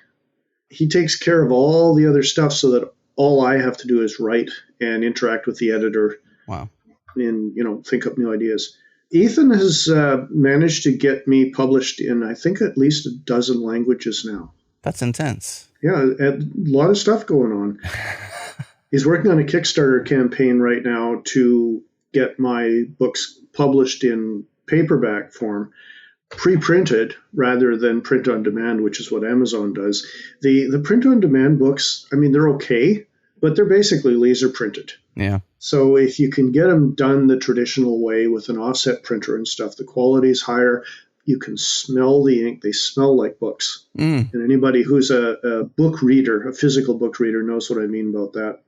He takes care of all the other stuff so that all I have to do is write and interact with the editor. Wow. And, think up new ideas. Ethan has managed to get me published in, I think, at least a dozen languages now. That's intense. Yeah, a lot of stuff going on. He's working on a Kickstarter campaign right now to get my books published in paperback form, pre-printed rather than print on demand, which is what Amazon does. The print on demand books, they're okay, but they're basically laser printed. Yeah. So if you can get them done the traditional way with an offset printer and stuff, the quality is higher. You can smell the ink. They smell like books. And anybody who's a book reader, a physical book reader, knows what I mean about that.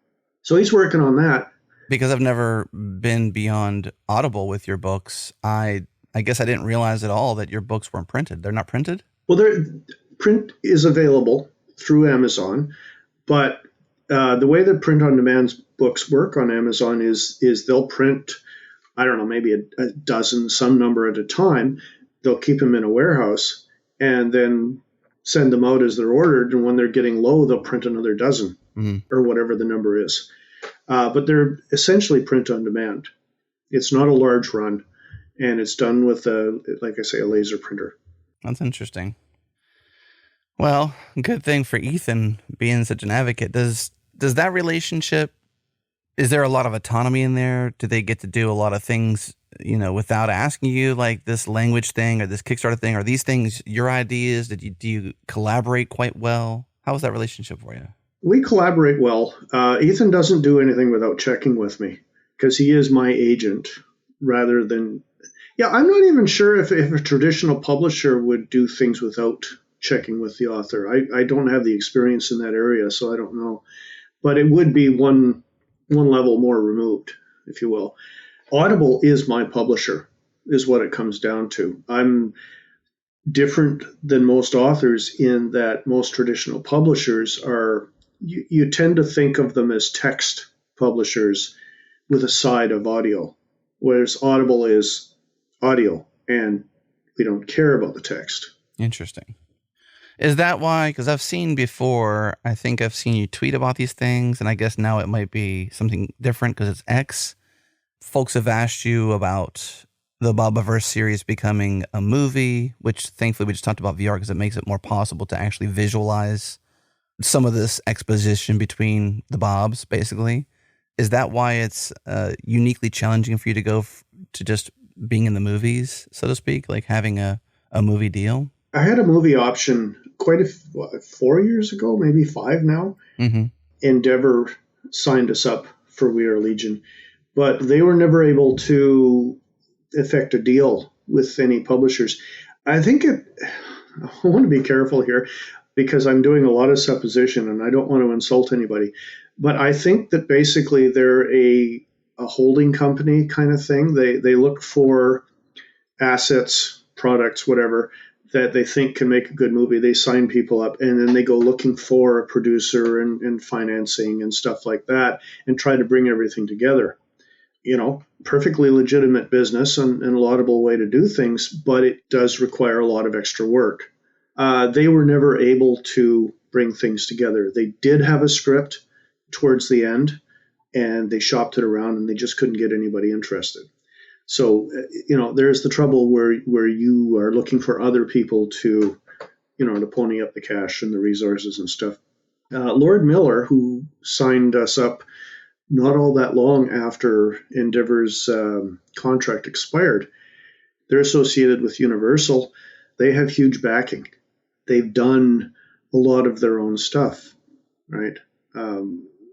So he's working on that. Because I've never been beyond Audible with your books, I guess I didn't realize at all that your books weren't printed. They're not printed? Well, print is available through Amazon, but the way that print-on-demand books work on Amazon is they'll print, I don't know, maybe a dozen, some number at a time. They'll keep them in a warehouse and then send them out as they're ordered. And when they're getting low, they'll print another dozen or whatever the number is. But they're essentially print-on-demand. It's not a large run, and it's done with, like I say, a laser printer. That's interesting. Well, good thing for Ethan being such an advocate. Does that relationship, is there a lot of autonomy in there? Do they get to do a lot of things, without asking you, like this language thing or this Kickstarter thing? Are these things your ideas? Do you collaborate quite well? How is that relationship for you? We collaborate well. Ethan doesn't do anything without checking with me because he is my agent rather than... Yeah, I'm not even sure if a traditional publisher would do things without checking with the author. I don't have the experience in that area, so I don't know. But it would be one level more removed, if you will. Audible is my publisher, is what it comes down to. I'm different than most authors in that most traditional publishers are, you tend to think of them as text publishers with a side of audio, whereas Audible is audio, and we don't care about the text. Interesting. Is that why? Because I've seen before, I think I've seen you tweet about these things, and I guess now it might be something different because it's X. Folks have asked you about the Bobiverse series becoming a movie, which thankfully we just talked about VR because it makes it more possible to actually visualize some of this exposition between the Bobs, basically. Is that why it's uniquely challenging for you to go to just being in the movies, so to speak, like having a movie deal? I had a movie option 4 years ago, maybe 5 now. Mm-hmm. Endeavor signed us up for We Are Legion, but they were never able to effect a deal with any publishers. I want to be careful here because I'm doing a lot of supposition and I don't want to insult anybody, but I think that basically they're a holding company kind of thing. They look for assets, products, whatever, that they think can make a good movie. They sign people up, and then they go looking for a producer and financing and stuff like that, and try to bring everything together. Perfectly legitimate business and a laudable way to do things, but it does require a lot of extra work. They were never able to bring things together. They did have a script towards the end, and they shopped it around, and they just couldn't get anybody interested. So, there's the trouble where you are looking for other people to pony up the cash and the resources and stuff. Lord Miller, who signed us up not all that long after Endeavor's contract expired, they're associated with Universal. They have huge backing. They've done a lot of their own stuff, right?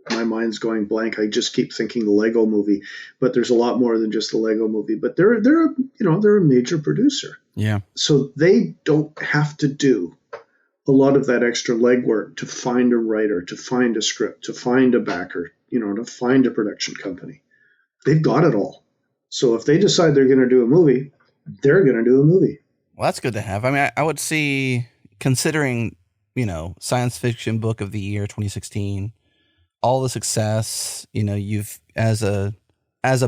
My mind's going blank. I just keep thinking the Lego movie, but there's a lot more than just the Lego movie. But they're a major producer. Yeah. So they don't have to do a lot of that extra legwork to find a writer, to find a script, to find a backer, to find a production company. They've got it all. So if they decide they're going to do a movie, they're going to do a movie. Well, that's good to have. I mean, I would see, considering, science fiction book of the year 2016, all the success, you've as a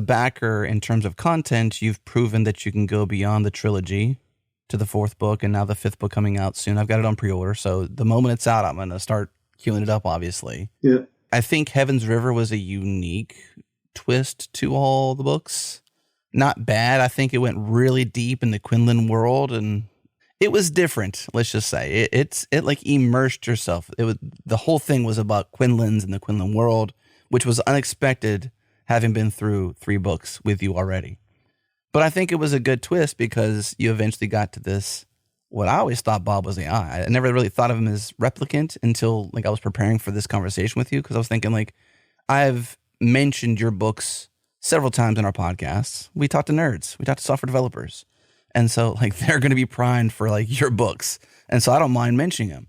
backer in terms of content, you've proven that you can go beyond the trilogy to the fourth book, and now the fifth book coming out soon. I've got it on pre-order, so the moment it's out, I'm going to start queuing it up, obviously. Yeah. I think Heaven's River was a unique twist to all the books. Not bad. I think it went really deep in the Quinlan world, and it was different. Let's just say it like immersed yourself. The whole thing was about Quinlan's and the Quinlan world, which was unexpected, having been through 3 books with you already. But I think it was a good twist because you eventually got to this. What I always thought Bob was AI. I never really thought of him as replicant until I was preparing for this conversation with you, because I was thinking I've mentioned your books several times in our podcasts. We talk to nerds. We talk to software developers. And so they're going to be primed for your books. And so I don't mind mentioning them.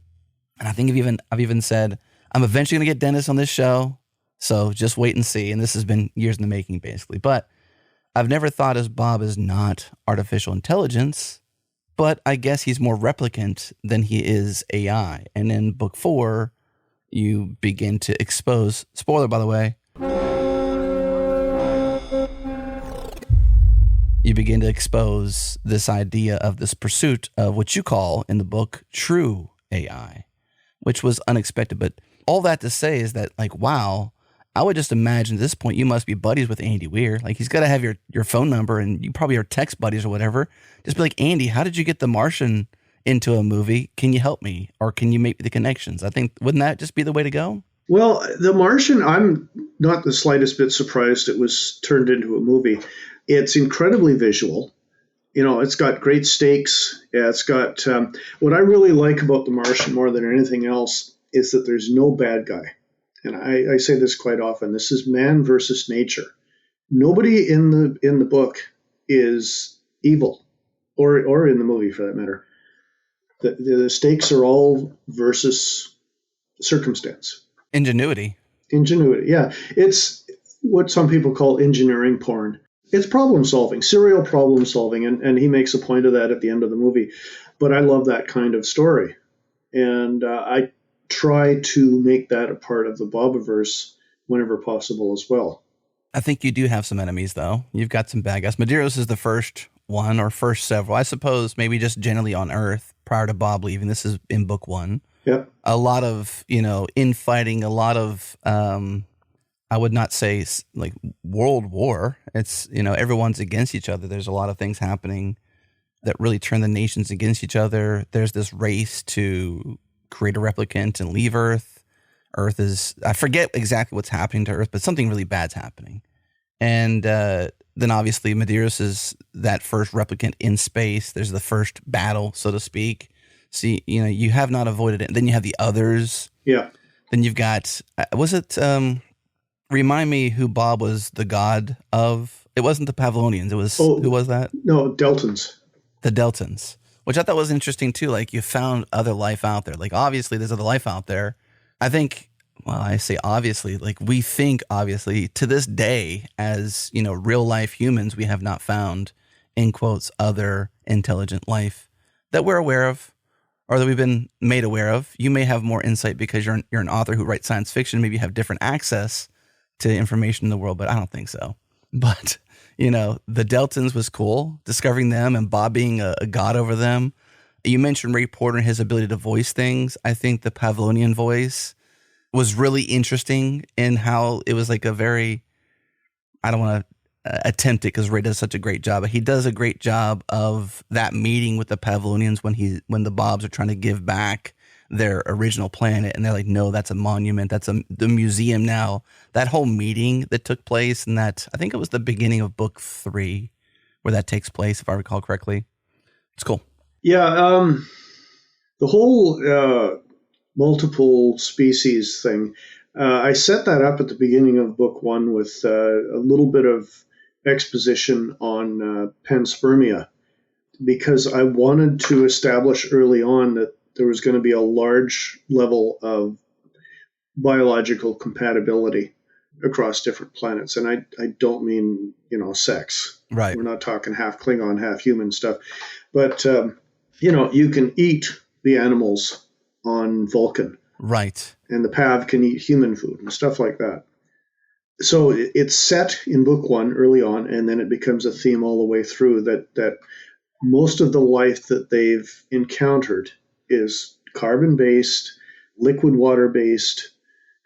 And I think I've even said, I'm eventually going to get Dennis on this show. So just wait and see. And this has been years in the making, basically. But I've never thought as Bob is not artificial intelligence, but I guess he's more replicant than he is AI. And in book 4, you begin to expose, spoiler, by the way, you begin to expose this idea of this pursuit of what you call in the book true AI, which was unexpected. But all that to say is that wow, I would just imagine at this point you must be buddies with Andy Weir. He's got to have your phone number, and you probably are text buddies or whatever. Just be like, Andy, how did you get The Martian into a movie? Can you help me? Or can you make the connections? I think, wouldn't that just be the way to go? Well, The Martian, I'm not the slightest bit surprised it was turned into a movie. It's incredibly visual. It's got great stakes. Yeah, it's got what I really like about The Martian more than anything else is that there's no bad guy. And I say this quite often. This is man versus nature. Nobody in the book is evil, or in the movie for that matter. The stakes are all versus circumstance. Ingenuity, yeah. It's what some people call engineering porn. It's problem solving, serial problem solving, and he makes a point of that at the end of the movie. But I love that kind of story, and I try to make that a part of the Bobiverse whenever possible as well. I think you do have some enemies, though. You've got some bad guys. Medeiros is the first one, or first several. I suppose maybe just generally on Earth prior to Bob leaving. This is in book 1. Yep. A lot of, infighting, a lot of, I would not say world war. It's, everyone's against each other. There's a lot of things happening that really turn the nations against each other. There's this race to create a replicant and leave Earth. Earth is, I forget exactly what's happening to Earth, but something really bad's happening. And then obviously Medeiros is that first replicant in space. There's the first battle, so to speak. See, you have not avoided it. Then you have the others. Yeah. Then you've got, was it, remind me who Bob was the god of? It wasn't the Pavlonians. It was, who was that? No, Deltans. The Deltans, which I thought was interesting too. You found other life out there. Obviously there's other life out there. I think, well, I say obviously, we think obviously to this day as, real life humans, we have not found, in quotes, other intelligent life that we're aware of, or that we've been made aware of. You may have more insight because you're an author who writes science fiction. Maybe you have different access to information in the world, but I don't think so. But, the Deltans was cool, discovering them and Bob being a god over them. You mentioned Ray Porter and his ability to voice things. I think the Pavlonian voice was really interesting in how it was like a very, I don't want to attempt it because Ray does such a great job, but he does a great job of that meeting with the Pavlonians when the Bobs are trying to give back their original planet, and they're like, no, that's a monument, that's the museum now. That whole meeting that took place, and that, I think it was the beginning of book 3 where that takes place, if I recall correctly. It's cool. Yeah, the whole multiple species thing, I set that up at the beginning of book 1 with a little bit of exposition on panspermia, because I wanted to establish early on that there was going to be a large level of biological compatibility across different planets. And I don't mean, sex. Right. We're not talking half Klingon, half human stuff. But, you can eat the animals on Vulcan. Right. And the Pav can eat human food and stuff like that. So it's set in book 1 early on, and then it becomes a theme all the way through that most of the life that they've encountered is carbon-based, liquid water-based,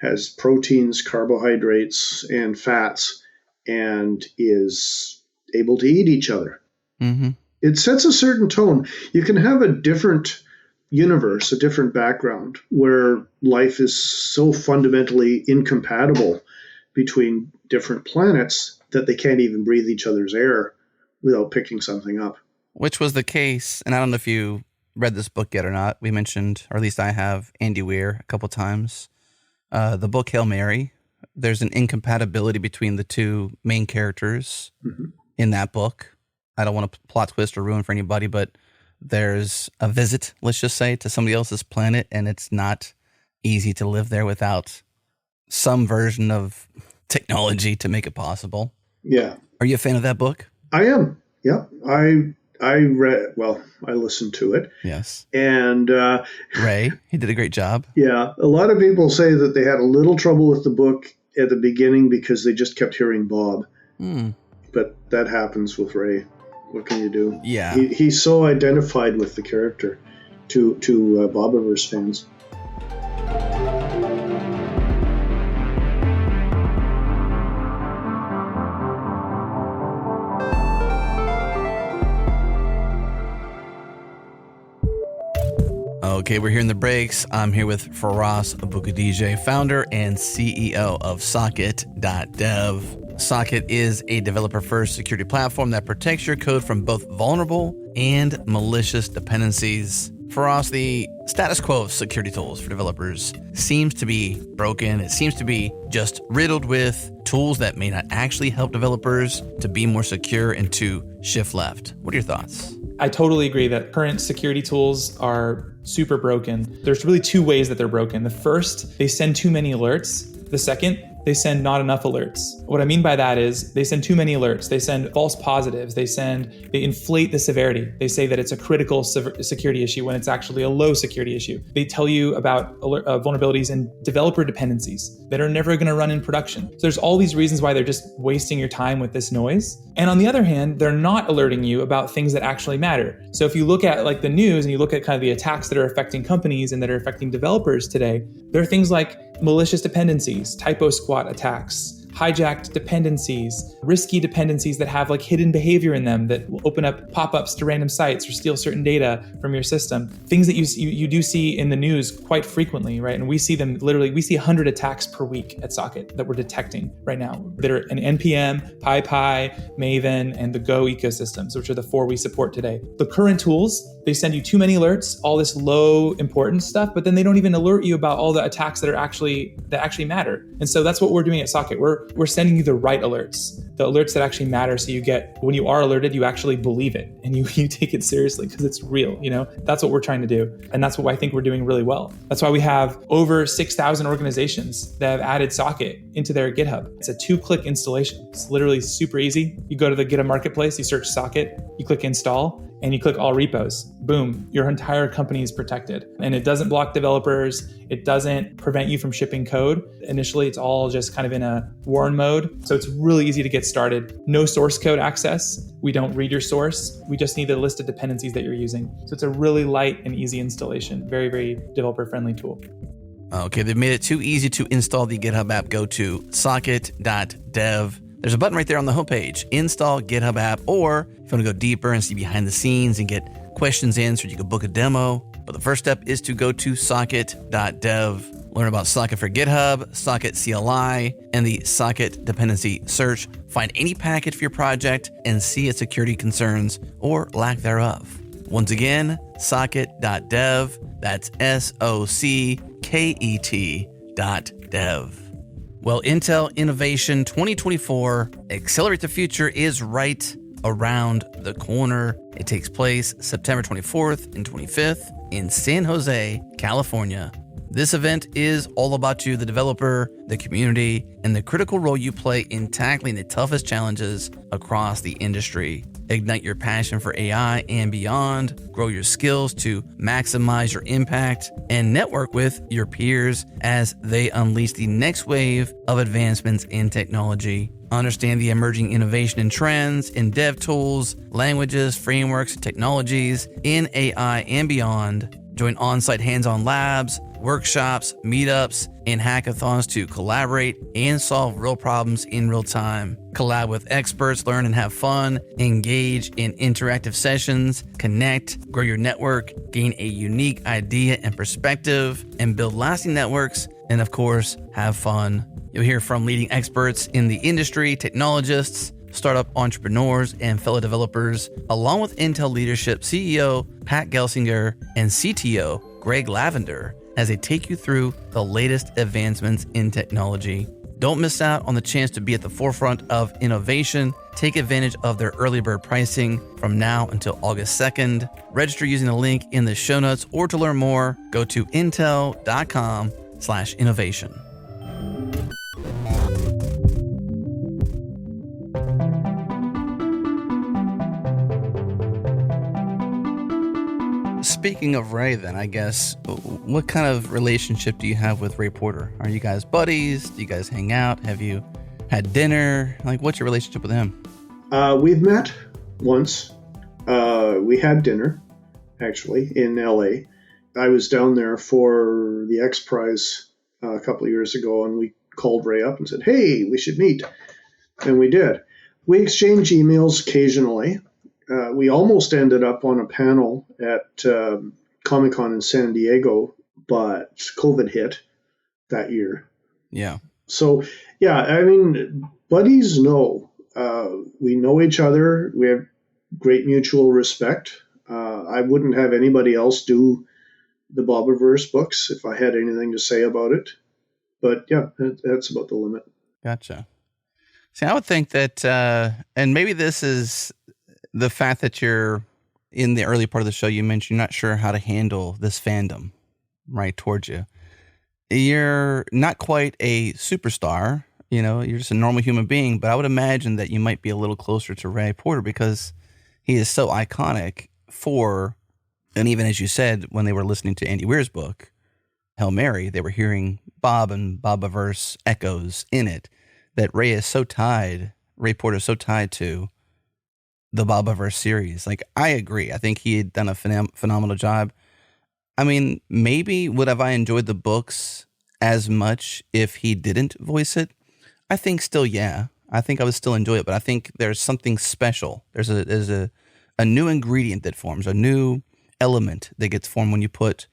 has proteins, carbohydrates, and fats, and is able to eat each other. Mm-hmm. It sets a certain tone. You can have a different universe, a different background, where life is so fundamentally incompatible between different planets that they can't even breathe each other's air without picking something up. Which was the case, and I don't know if you read this book yet or not. We mentioned, or at least I have, Andy Weir a couple times. The book Hail Mary, there's an incompatibility between the two main characters in that book. I don't want to plot twist or ruin for anybody, but there's a visit, let's just say, to somebody else's planet, and it's not easy to live there without some version of technology to make it possible. Yeah. Are you a fan of that book? I am. Yeah. I listened to it. Yes. And Ray, he did a great job. Yeah. A lot of people say that they had a little trouble with the book at the beginning because they just kept hearing Bob. But that happens with Ray. What can you do? Yeah. He's so identified with the character to Bobiverse fans. Okay, we're here in the breaks. I'm here with Firas Abukadije, founder and CEO of Socket.dev. Socket is a developer-first security platform that protects your code from both vulnerable and malicious dependencies. Firas, the status quo of security tools for developers seems to be broken. It seems to be just riddled with tools that may not actually help developers to be more secure and to shift left. What are your thoughts? I totally agree that current security tools are super broken. There's really 2 ways that they're broken. The first, they send too many alerts. The second, they send not enough alerts. What I mean by that is they send too many alerts. They send false positives. They inflate the severity. They say that it's a critical security issue when it's actually a low security issue. They tell you about vulnerabilities in developer dependencies that are never going to run in production. So there's all these reasons why they're just wasting your time with this noise. And on the other hand, they're not alerting you about things that actually matter. So if you look at like the news and you look at kind of the attacks that are affecting companies and that are affecting developers today, there are things like malicious dependencies, typo squat attacks, hijacked dependencies, risky dependencies that have like hidden behavior in them that will open up pop-ups to random sites or steal certain data from your system. Things that you do see in the news quite frequently, right? And we see them literally, we see 100 attacks per week at Socket that we're detecting right now that are in NPM, PyPy, Maven, and the Go ecosystems, which are the 4 we support today. The current tools, they send you too many alerts, all this low importance stuff, but then they don't even alert you about all the attacks that actually matter. And so that's what we're doing at Socket. We're sending you the right alerts, the alerts that actually matter. So you get, when you are alerted, you actually believe it and you take it seriously because it's real, That's what we're trying to do. And that's what I think we're doing really well. That's why we have over 6,000 organizations that have added Socket into their GitHub. It's a 2-click installation. It's literally super easy. You go to the GitHub marketplace, you search Socket, you click install, and you click all repos, boom, your entire company is protected. And it doesn't block developers. It doesn't prevent you from shipping code. Initially, it's all just kind of in a warn mode. So it's really easy to get started. No source code access. We don't read your source. We just need the list of dependencies that you're using. So it's a really light and easy installation. Very, very developer-friendly tool. Okay, they've made it too easy to install the GitHub app. Go to socket.dev. There's a button right there on the homepage, install GitHub app, or if you want to go deeper and see behind the scenes and get questions answered, you can book a demo. But the first step is to go to socket.dev, learn about Socket for GitHub, Socket CLI, and the Socket dependency search. Find any package for your project and see its security concerns or lack thereof. Once again, socket.dev, that's socket.dev. Well, Intel Innovation 2024, Accelerate the Future, is right around the corner. It takes place September 24th and 25th in San Jose, California. This event is all about you, the developer, the community, and the critical role you play in tackling the toughest challenges across the industry. Ignite your passion for AI and beyond, grow your skills to maximize your impact, and network with your peers as they unleash the next wave of advancements in technology. Understand the emerging innovation and trends in dev tools, languages, frameworks, and technologies in AI and beyond. Join on-site hands-on labs, workshops, meetups, and hackathons to collaborate and solve real problems in real time. Collab with experts, learn and have fun, engage in interactive sessions, connect, grow your network, gain a unique idea and perspective, and build lasting networks, and of course, have fun. You'll hear from leading experts in the industry, technologists, startup entrepreneurs, and fellow developers, along with Intel leadership CEO Pat Gelsinger and CTO Greg Lavender, as they take you through the latest advancements in technology. Don't miss out on the chance to be at the forefront of innovation. Take advantage of their early bird pricing from now until August 2nd. Register using the link in the show notes, or to learn more, go to intel.com/innovation. Speaking of Ray, then, I guess, what kind of relationship do you have with Ray Porter? Are you guys buddies? Do you guys hang out? Have you had dinner? Like, what's your relationship with him? We've met once. We had dinner, actually, in LA. I was down there for the X Prize a couple of years ago, and we called Ray up and said, hey, we should meet. And we did. We exchange emails occasionally. We almost ended up on a panel at Comic-Con in San Diego, but COVID hit that year. Yeah. So, yeah, I mean, buddies know. We know each other. We have great mutual respect. I wouldn't have anybody else do the Bobiverse books if I had anything to say about it. But, yeah, that's about the limit. Gotcha. See, I would think that, and maybe this is the fact that you're in the early part of the show, you mentioned you're not sure how to handle this fandom, right, towards you. You're not quite a superstar, you're just a normal human being, but I would imagine that you might be a little closer to Ray Porter because he is so iconic for, and even as you said, when they were listening to Andy Weir's book, Hail Mary, they were hearing Bob and Bobiverse echoes in it, that Ray Porter is so tied to the Bobiverse series. Like, I agree. I think he had done a phenomenal job. I mean, maybe would have I enjoyed the books as much if he didn't voice it? I think still, yeah. I think I would still enjoy it, but I think there's something special. There's a new ingredient that forms, a new element that gets formed when you put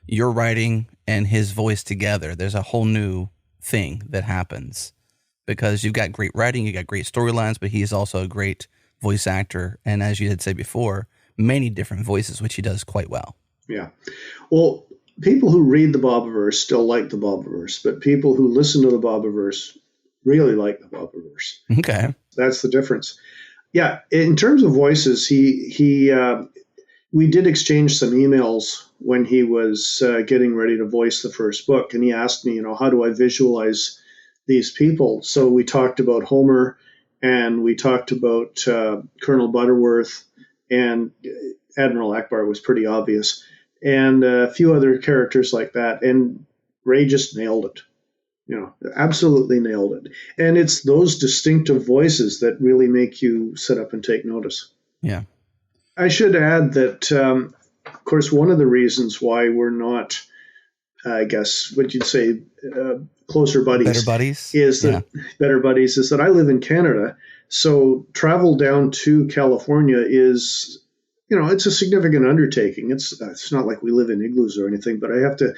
your writing and his voice together. There's a whole new thing that happens because you've got great writing, you got great storylines, but he's also a great voice actor, and as you had said before, many different voices, which he does quite well. Yeah. Well, people who read the Bobiverse still like the Bobiverse, but people who listen to the Bobiverse really like the Bobiverse. Okay. That's the difference. Yeah. In terms of voices, we did exchange some emails when he was getting ready to voice the first book, and he asked me, how do I visualize these people? So we talked about Homer, and we talked about Colonel Butterworth, and Admiral Akbar was pretty obvious, and a few other characters like that. And Ray just nailed it. Absolutely nailed it. And it's those distinctive voices that really make you sit up and take notice. Yeah. I should add that, of course, one of the reasons why we're not, I guess, what you'd say, closer buddies. Better buddies? Better buddies is that I live in Canada. So travel down to California is, it's a significant undertaking. It's not like we live in igloos or anything, but I have to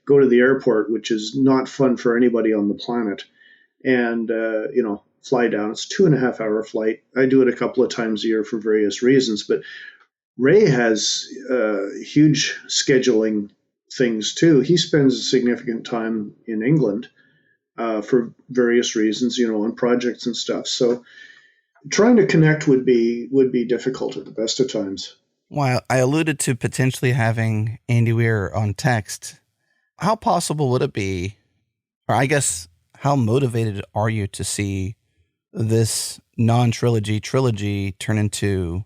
go to the airport, which is not fun for anybody on the planet, and, fly down. It's a 2.5-hour flight. I do it a couple of times a year for various reasons, but Ray has huge scheduling things too. He spends a significant time in England for various reasons, on projects and stuff. So trying to connect would be difficult at the best of times. Well, I alluded to potentially having Andy Weir on text. How possible would it be, or I guess how motivated are you to see this non-trilogy trilogy turn into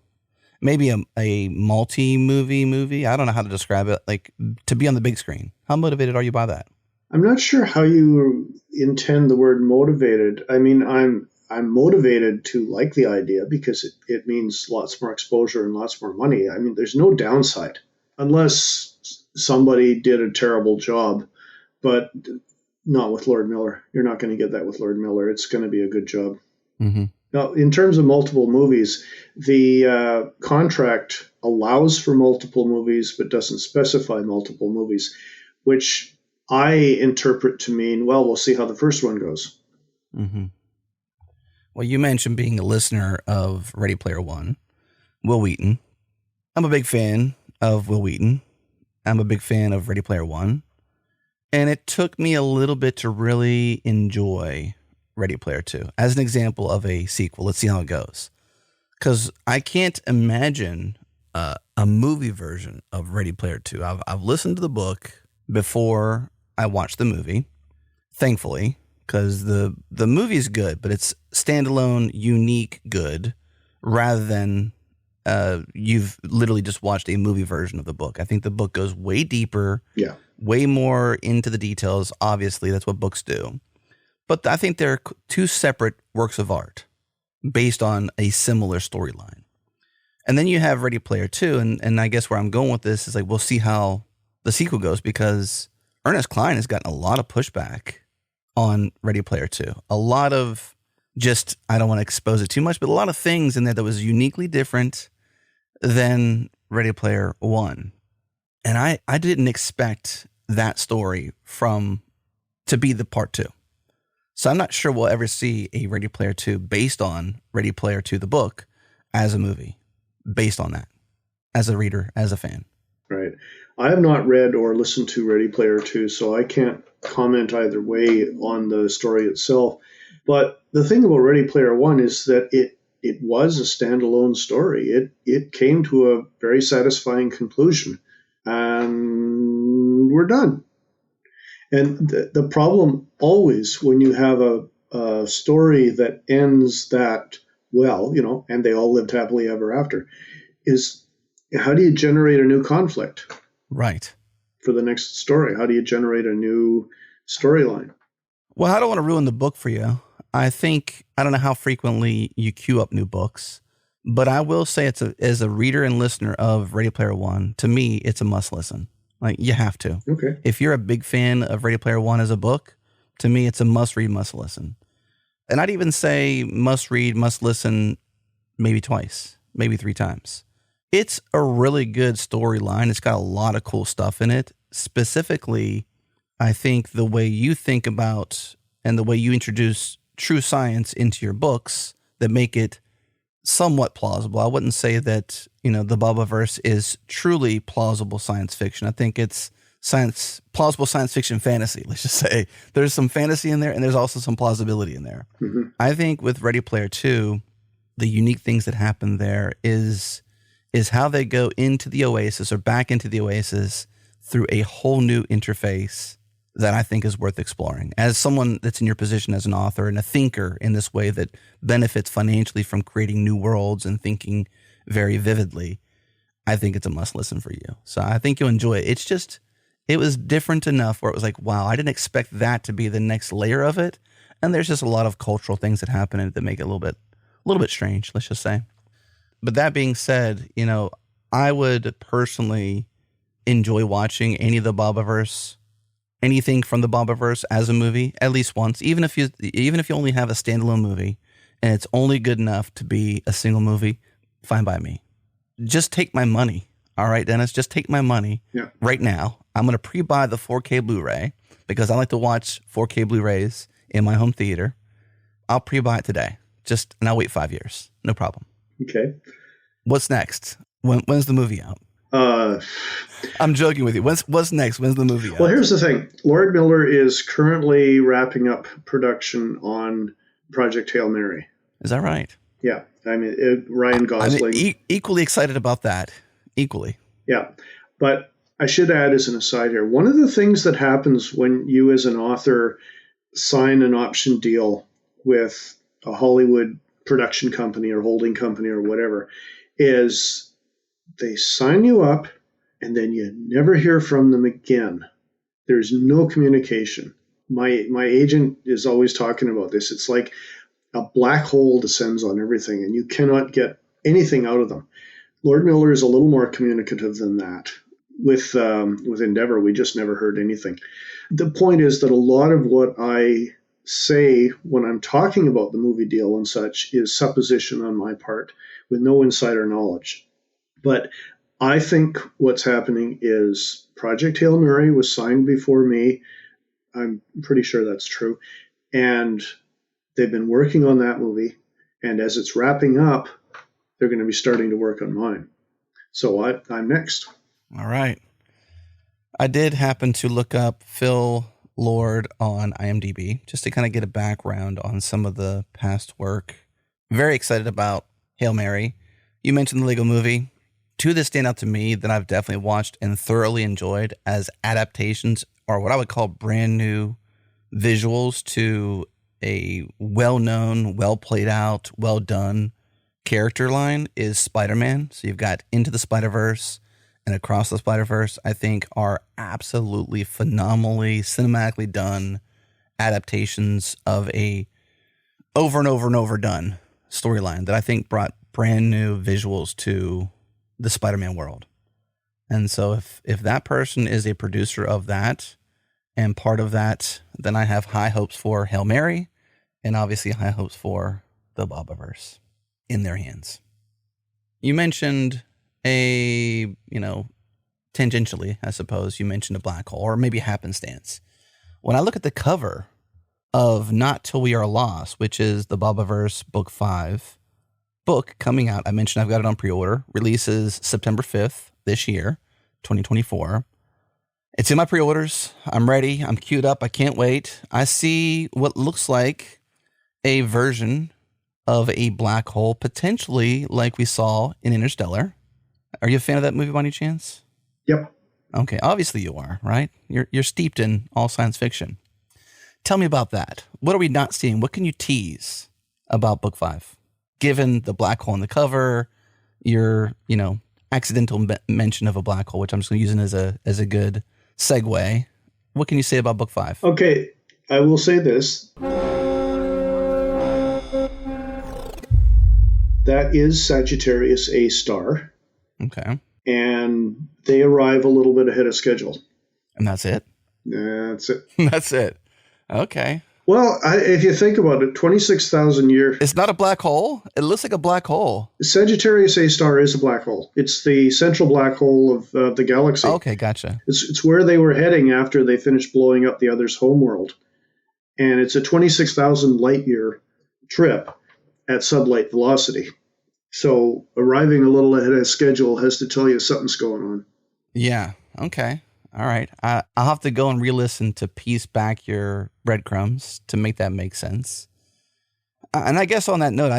maybe a multi-movie? I don't know how to describe it, like to be on the big screen. How motivated are you by that? I'm not sure how you intend the word motivated. I mean, I'm motivated to like the idea because it means lots more exposure and lots more money. I mean, there's no downside unless somebody did a terrible job, but not with Lord Miller. You're not going to get that with Lord Miller. It's going to be a good job. Mm-hmm. Now, in terms of multiple movies, the contract allows for multiple movies but doesn't specify multiple movies, which I interpret to mean, well, we'll see how the first one goes. Mm-hmm. Well, you mentioned being a listener of Ready Player One, Wil Wheaton. I'm a big fan of Wil Wheaton. I'm a big fan of Ready Player One. And it took me a little bit to really enjoy Ready Player Two as an example of a sequel. Let's see how it goes. Because I can't imagine a movie version of Ready Player Two. I've listened to the book before I watched the movie, thankfully, because the movie is good, but it's standalone, unique good, rather than you've literally just watched a movie version of the book. I think the book goes way deeper, way more into the details. Obviously, that's what books do. But I think they're two separate works of art based on a similar storyline. And then you have Ready Player Two, and I guess where I'm going with this is like, we'll see how the sequel goes, because Ernest Cline has gotten a lot of pushback on Ready Player Two. A lot of just, I don't want to expose it too much, but a lot of things in there that was uniquely different than Ready Player One. And I didn't expect that story to be the part two. So I'm not sure we'll ever see a Ready Player Two based on Ready Player Two, the book, as a movie, based on that, as a reader, as a fan. Right. I have not read or listened to Ready Player Two, so I can't comment either way on the story itself. But the thing about Ready Player One is that it was a standalone story. It came to a very satisfying conclusion, and we're done. And the problem always when you have a story that ends that well, and they all lived happily ever after, is how do you generate a new conflict? Right. For the next story? How do you generate a new storyline? Well, I don't want to ruin the book for you. I don't know how frequently you queue up new books, but I will say as a reader and listener of Ready Player One, to me, it's a must listen. Like, you have to. Okay. If you're a big fan of Ready Player One as a book, to me, it's a must read, must listen. And I'd even say must read, must listen maybe twice, maybe 3 times. It's a really good storyline. It's got a lot of cool stuff in it. Specifically, I think the way you think about and the way you introduce true science into your books that make it somewhat plausible. I wouldn't say that, the Bobiverse is truly plausible science fiction. I think it's plausible science fiction fantasy. Let's just say there's some fantasy in there and there's also some plausibility in there. Mm-hmm. I think with Ready Player Two, the unique things that happen there is how they go into the Oasis or back into the Oasis through a whole new interface that I think is worth exploring. As someone that's in your position as an author and a thinker in this way that benefits financially from creating new worlds and thinking very vividly, I think it's a must listen for you. So I think you'll enjoy it. It's just, it was different enough where it was like, wow, I didn't expect that to be the next layer of it. And there's just a lot of cultural things that happen in it that make it a little bit strange, let's just say. But that being said, you know, I would personally enjoy watching any of the Bobiverse, anything from the Bobiverse as a movie at least once, even if you only have a standalone movie and it's only good enough to be a single movie, fine by me. Just take my money. All right, Dennis, just take my money right now. I'm going to pre-buy the 4K Blu-ray because I like to watch 4K Blu-rays in my home theater. I'll pre-buy it today. And I'll wait 5 years. No problem. Okay. What's next? When's the movie out? I'm joking with you. What's next? When's the movie out? Well, here's the thing. Lord Miller is currently wrapping up production on Project Hail Mary. Is that right? Yeah. I mean, Ryan Gosling. Equally excited about that. Equally. Yeah. But I should add as an aside here, one of the things that happens when you as an author sign an option deal with a Hollywood production company or holding company or whatever is they sign you up and then you never hear from them again. There's no communication. My agent is always talking about this. It's like a black hole descends on everything and you cannot get anything out of them. Lord Miller is a little more communicative than that. With Endeavor, we just never heard anything. The point is that a lot of what I say when I'm talking about the movie deal and such is supposition on my part with no insider knowledge. But I think what's happening is Project Hail Mary was signed before me. I'm pretty sure that's true. And they've been working on that movie. And as it's wrapping up, they're going to be starting to work on mine. So I'm next. All right. I did happen to look up Phil Lord on IMDb just to kind of get a background on some of the past work. Very excited about Hail Mary. You mentioned the Lego Movie. Two that stand out to me that I've definitely watched and thoroughly enjoyed as adaptations or what I would call brand new visuals to a well-known, well-played out, well-done character line is Spider-Man. So you've got Into the Spider-Verse and Across the Spider-Verse, I think are absolutely phenomenally cinematically done adaptations of a over and over and over done storyline that I think brought brand new visuals to the Spider-Man world. And so if that person is a producer of that and part of that, then I have high hopes for Hail Mary and obviously high hopes for the Bobiverse in their hands. You mentioned tangentially, I suppose, you mentioned a black hole or maybe happenstance. When I look at the cover of Not Till We Are Lost, which is the Bobiverse Book 5 book coming out, I mentioned I've got it on pre-order, releases September 5th this year, 2024. It's in my pre-orders. I'm ready. I'm queued up. I can't wait. I see what looks like a version of a black hole, potentially like we saw in Interstellar. Are you a fan of that movie by any chance? Yep. Okay, obviously you are, right? You're steeped in all science fiction. Tell me about that. What are we not seeing? What can you tease about Book 5? Given the black hole on the cover, your, accidental mention of a black hole, which I'm just going to use as a good segue. What can you say about Book 5? Okay, I will say this. That is Sagittarius A star. Okay. And they arrive a little bit ahead of schedule. And that's it? That's it. That's it. Okay. Well, if you think about it, 26,000 years. It's not a black hole? It looks like a black hole. Sagittarius A star is a black hole. It's the central black hole of the galaxy. Okay, gotcha. It's where they were heading after they finished blowing up the other's homeworld. And it's a 26,000 light year trip at sublight velocity. So arriving a little ahead of schedule has to tell you something's going on. Yeah. Okay. All right. I'll have to go and re-listen to piece back your breadcrumbs to make that make sense. And I guess on that note,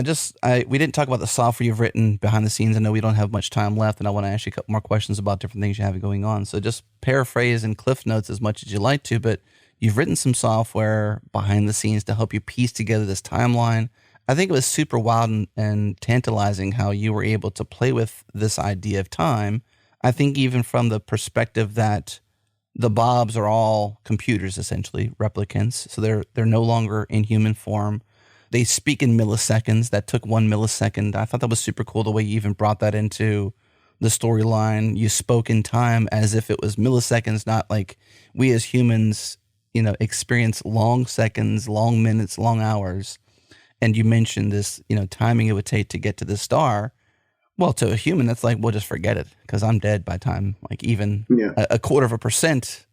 we didn't talk about the software you've written behind the scenes. I know we don't have much time left, and I want to ask you a couple more questions about different things you have going on. So just paraphrase and cliff notes as much as you like to, but you've written some software behind the scenes to help you piece together this timeline. I think it was super wild and tantalizing how you were able to play with this idea of time. I think even from the perspective that the Bobs are all computers, essentially replicants, so they're no longer in human form. They speak in milliseconds. That took 1 millisecond. I thought that was super cool the way you even brought that into the storyline. You spoke in time as if it was milliseconds, not like we as humans, experience long seconds, long minutes, long hours. And you mentioned this, timing it would take to get to the star. Well, to a human, that's like, we'll just forget it because I'm dead by time. Like even a 0.25%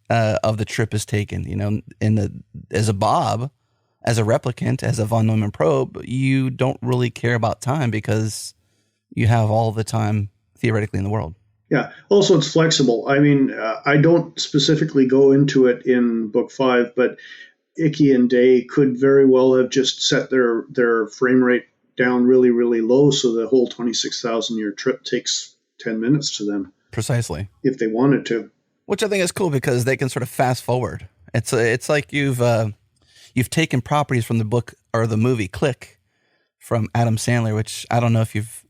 of the trip is taken. As a Bob, as a replicant, as a von Neumann probe, you don't really care about time because you have all the time theoretically in the world. Yeah. Also, it's flexible. I mean, I don't specifically go into it in book 5, but Icky and Day could very well have just set their frame rate down really, really low, so the whole 26,000 year trip takes 10 minutes to them. Precisely. If they wanted to. Which I think is cool because they can sort of fast forward. It's like you've taken properties from the book or the movie Click from Adam Sandler, which I don't know if you've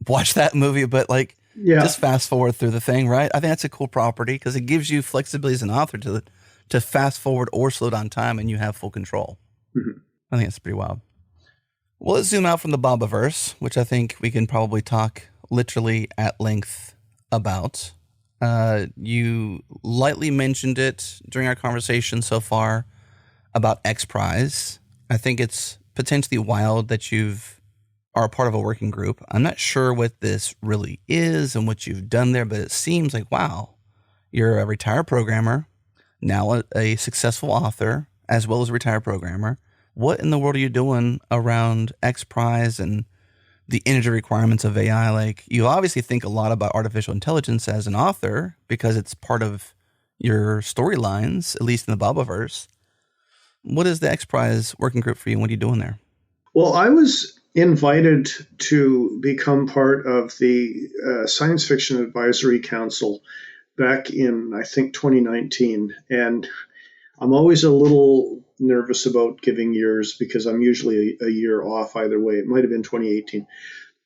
watched that movie, but just fast forward through the thing, right? I think that's a cool property because it gives you flexibility as an author to fast forward or slow down time, and you have full control. Mm-hmm. I think that's pretty wild. Well, let's zoom out from the Bobiverse, which I think we can probably talk literally at length about. You lightly mentioned it during our conversation so far about X Prize. I think it's potentially wild that are a part of a working group. I'm not sure what this really is and what you've done there, but it seems like, wow, you're a retired programmer, now a successful author, as well as a retired programmer. What in the world are you doing around X Prize and the energy requirements of AI? Like, you obviously think a lot about artificial intelligence as an author because it's part of your storylines, at least in the Bobiverse. What is the X Prize working group for you? What are you doing there? Well, I was invited to become part of the Science Fiction Advisory Council back in, I think, 2019. And I'm always a little nervous about giving years because I'm usually a year off either way. It might have been 2018.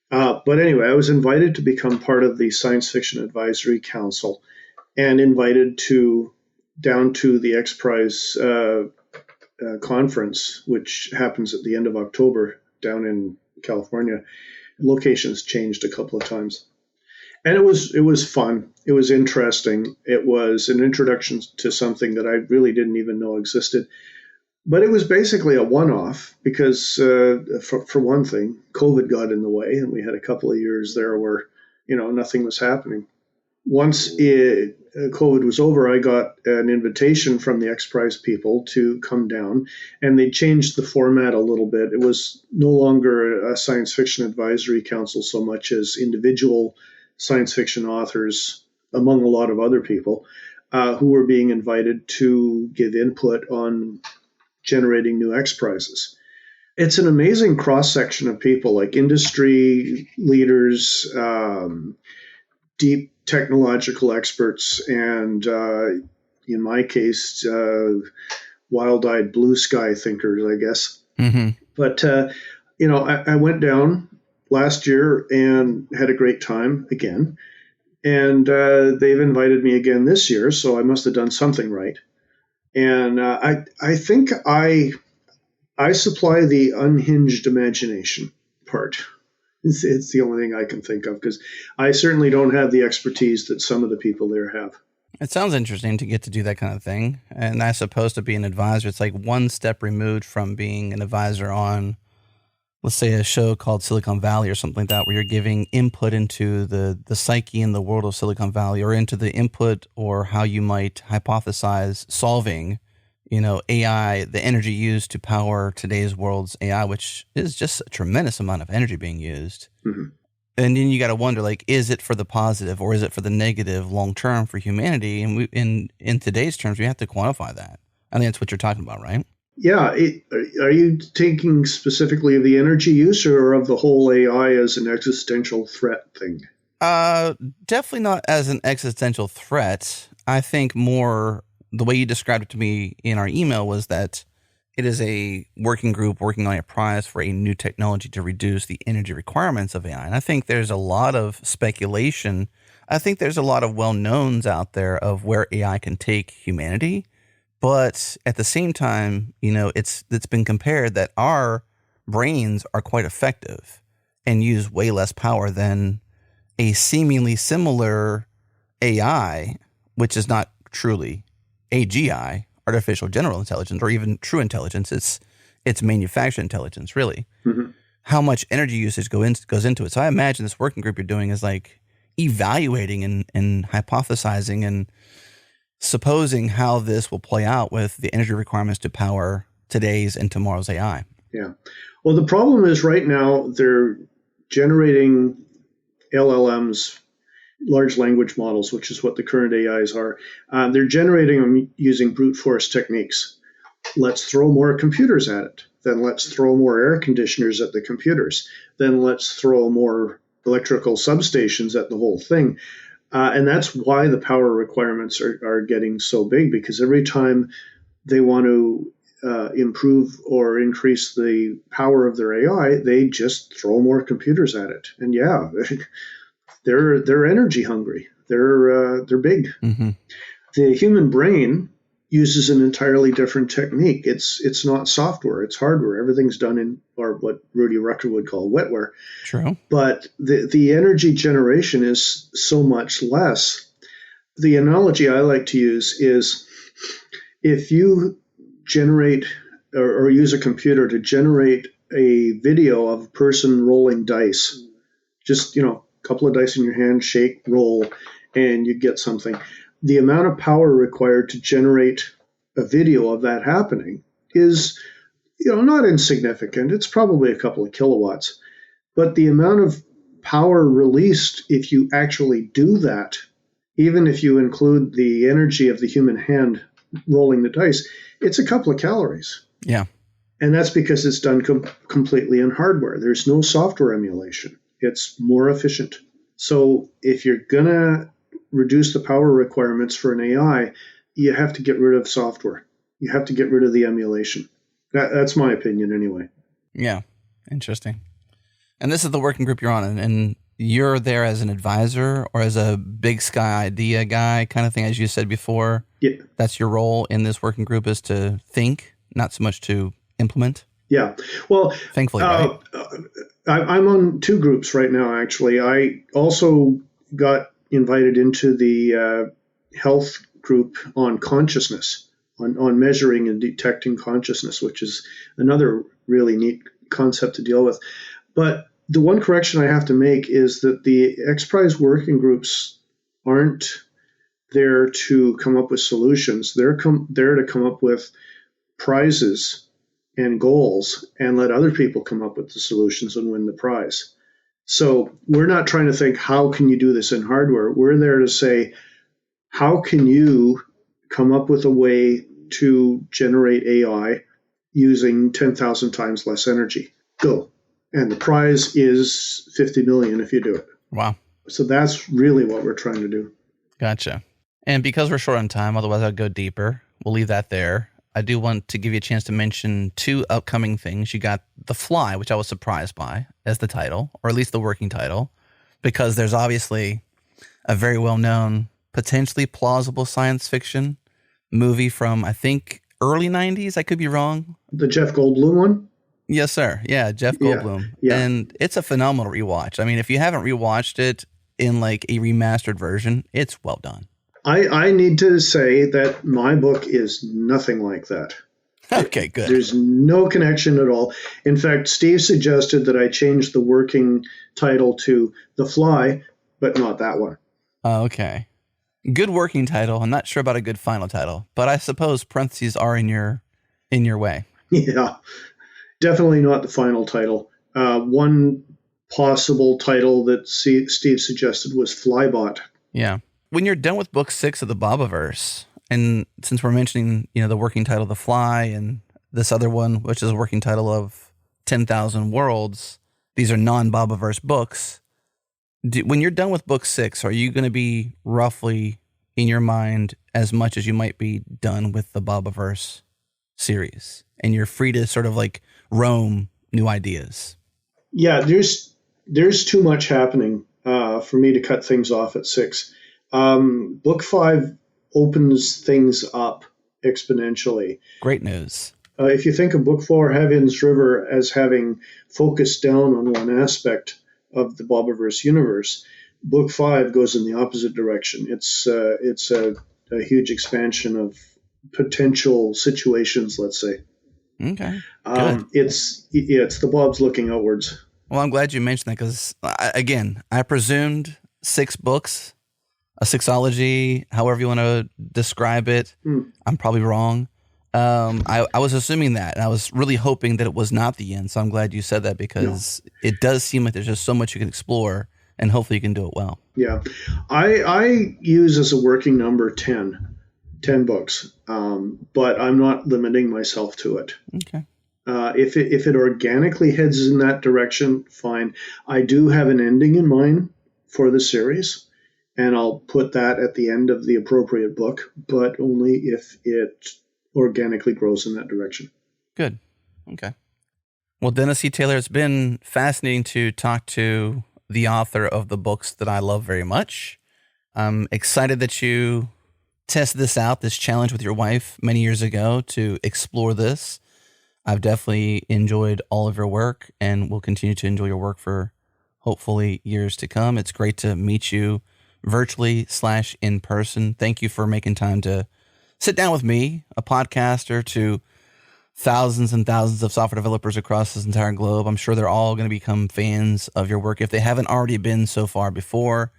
But anyway, I was invited to become part of the Science Fiction Advisory Council and invited down to the X Prize conference, which happens at the end of October down in California. Locations changed a couple of times. And it was fun. It was interesting. It was an introduction to something that I really didn't even know existed. But it was basically a one-off because, for one thing, COVID got in the way, and we had a couple of years there where, nothing was happening. Once COVID was over, I got an invitation from the X Prize people to come down, and they changed the format a little bit. It was no longer a science fiction advisory council so much as individual science fiction authors, among a lot of other people, who were being invited to give input on generating new X Prizes. It's an amazing cross-section of people, like industry leaders, deep technological experts, and in my case, wild-eyed blue sky thinkers, I guess. Mm-hmm. But, I went down last year and had a great time again. And they've invited me again this year, so I must have done something right. And I think I supply the unhinged imagination part. It's the only thing I can think of because I certainly don't have the expertise that some of the people there have. It sounds interesting to get to do that kind of thing. And I suppose to be an advisor, it's like one step removed from being an advisor on, let's say, a show called Silicon Valley or something like that, where you're giving input into the psyche and the world of Silicon Valley, or into the input or how you might hypothesize solving, AI, the energy used to power today's world's AI, which is just a tremendous amount of energy being used. Mm-hmm. And then you got to wonder, like, is it for the positive or is it for the negative long term for humanity? And in today's terms, we have to quantify that. I think that's what you're talking about, right? Yeah. Are you thinking specifically of the energy use or of the whole AI as an existential threat thing? Definitely not as an existential threat. I think more the way you described it to me in our email was that it is a working group working on a prize for a new technology to reduce the energy requirements of AI. And I think there's a lot of speculation. I think there's a lot of well-knowns out there of where AI can take humanity. But at the same time, it's been compared that our brains are quite effective and use way less power than a seemingly similar AI, which is not truly AGI, artificial general intelligence, or even true intelligence. It's manufactured intelligence, really. Mm-hmm. How much energy usage goes into it. So I imagine this working group you're doing is like evaluating and hypothesizing and supposing how this will play out with the energy requirements to power today's and tomorrow's AI. Yeah. Well, the problem is right now they're generating LLMs, large language models, which is what the current AIs are. They're generating them using brute force techniques. Let's throw more computers at it. Then let's throw more air conditioners at the computers. Then let's throw more electrical substations at the whole thing. And that's why the power requirements are getting so big, because every time they want to improve or increase the power of their AI, they just throw more computers at it. And yeah, they're energy hungry. They're big. Mm-hmm. The human brain uses an entirely different technique. It's not software, it's hardware. Everything's done in, or what Rudy Rucker would call wetware. True. But the energy generation is so much less. The analogy I like to use is if you generate or use a computer to generate a video of a person rolling dice, just, couple of dice in your hand, shake, roll, and you get something. The amount of power required to generate a video of that happening is, not insignificant. It's probably a couple of kilowatts. But the amount of power released if you actually do that, even if you include the energy of the human hand rolling the dice, it's a couple of calories. Yeah. And that's because it's done completely in hardware. There's no software emulation. It's more efficient. So if you're going to reduce the power requirements for an AI, you have to get rid of software. You have to get rid of the emulation. That's my opinion anyway. Yeah. Interesting. And this is the working group you're on, and you're there as an advisor or as a big sky idea guy kind of thing, as you said before. Yeah. That's your role in this working group, is to think, not so much to implement. Yeah. Well, thankfully, right? I'm on two groups right now, actually. I also got invited into the health group on consciousness, on measuring and detecting consciousness, which is another really neat concept to deal with. But the one correction I have to make is that the X Prize working groups aren't there to come up with solutions. They're there to come up with prizes and goals and let other people come up with the solutions and win the prize. So we're not trying to think, how can you do this in hardware? We're there to say, how can you come up with a way to generate AI using 10,000 times less energy? Go. And the prize is 50 million if you do it. Wow. So that's really what we're trying to do. Gotcha. And because we're short on time, otherwise I'll go deeper. We'll leave that there. I do want to give you a chance to mention two upcoming things. You got The Fly, which I was surprised by as the title, or at least the working title, because there's obviously a very well-known, potentially plausible science fiction movie from, I think, early 90s. I could be wrong. The Jeff Goldblum one? Yes, sir. Yeah, Jeff Goldblum. Yeah. And it's a phenomenal rewatch. I mean, if you haven't rewatched it in like a remastered version, it's well done. I need to say that my book is nothing like that. Okay, good. There's no connection at all. In fact, Steve suggested that I change the working title to The Fly, but not that one. Okay. Good working title. I'm not sure about a good final title, but I suppose parentheses are in your way. Yeah, definitely not the final title. One possible title that Steve suggested was Flybot. Yeah. When you're done with book 6 of the Bobiverse, and since we're mentioning, the working title The Fly and this other one, which is a working title of 10,000 Worlds, these are non-Bobiverse books. When you're done with book 6, are you going to be roughly, in your mind, as much as you might be done with the Bobiverse series, and you're free to sort of like roam new ideas. Yeah, there's too much happening for me to cut things off at 6. Book 5 opens things up exponentially. Great news. If you think of Book 4, Heaven's River, as having focused down on one aspect of the Bobiverse universe, Book 5 goes in the opposite direction. It's a huge expansion of potential situations, let's say. Okay. Good. It's the Bob's looking outwards. Well, I'm glad you mentioned that because, again, I presumed 6 books, a sixology, however you want to describe it. I'm probably wrong. I was assuming that, and I was really hoping that it was not the end. So I'm glad you said that because it does seem like there's just so much you can explore, and hopefully you can do it well. Yeah. I use as a working number 10 books, but I'm not limiting myself to it. Okay. If it organically heads in that direction, fine. I do have an ending in mind for the series, and I'll put that at the end of the appropriate book, but only if it organically grows in that direction. Good. Okay. Well, Dennis E. Taylor, it's been fascinating to talk to the author of the books that I love very much. I'm excited that you tested this out, this challenge with your wife many years ago to explore this. I've definitely enjoyed all of your work and will continue to enjoy your work for hopefully years to come. It's great to meet you virtually / in person. Thank you for making time to sit down with me, a podcaster, to thousands and thousands of software developers across this entire globe. I'm sure they're all going to become fans of your work if they haven't already been so far before.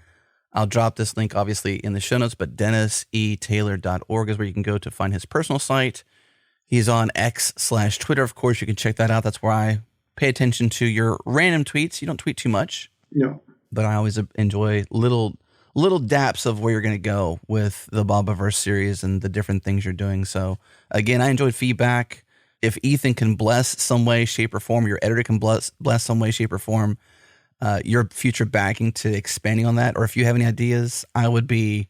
I'll drop this link, obviously, in the show notes, but DennisETaylor.org is where you can go to find his personal site. He's on X / Twitter. Of course, you can check that out. That's where I pay attention to your random tweets. You don't tweet too much. No. But I always enjoy little daps of where you're going to go with the Bobiverse series and the different things you're doing. So, again, I enjoyed feedback. If Ethan can bless some way, shape, or form, your editor can bless some way, shape, or form, your future backing to expanding on that, or if you have any ideas, I would be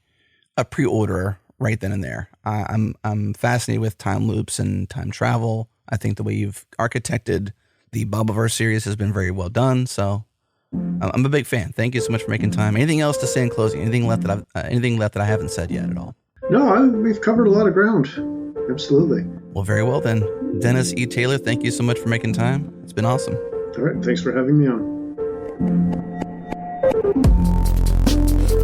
a pre-orderer right then and there. I'm fascinated with time loops and time travel. I think the way you've architected the Bobiverse series has been very well done. So I'm a big fan. Thank you so much for making time. Anything else to say in closing? Anything left that I haven't said yet at all? No, we've covered a lot of ground. Absolutely. Well, very well then. Dennis E. Taylor, thank you so much for making time. It's been awesome. All right. Thanks for having me on.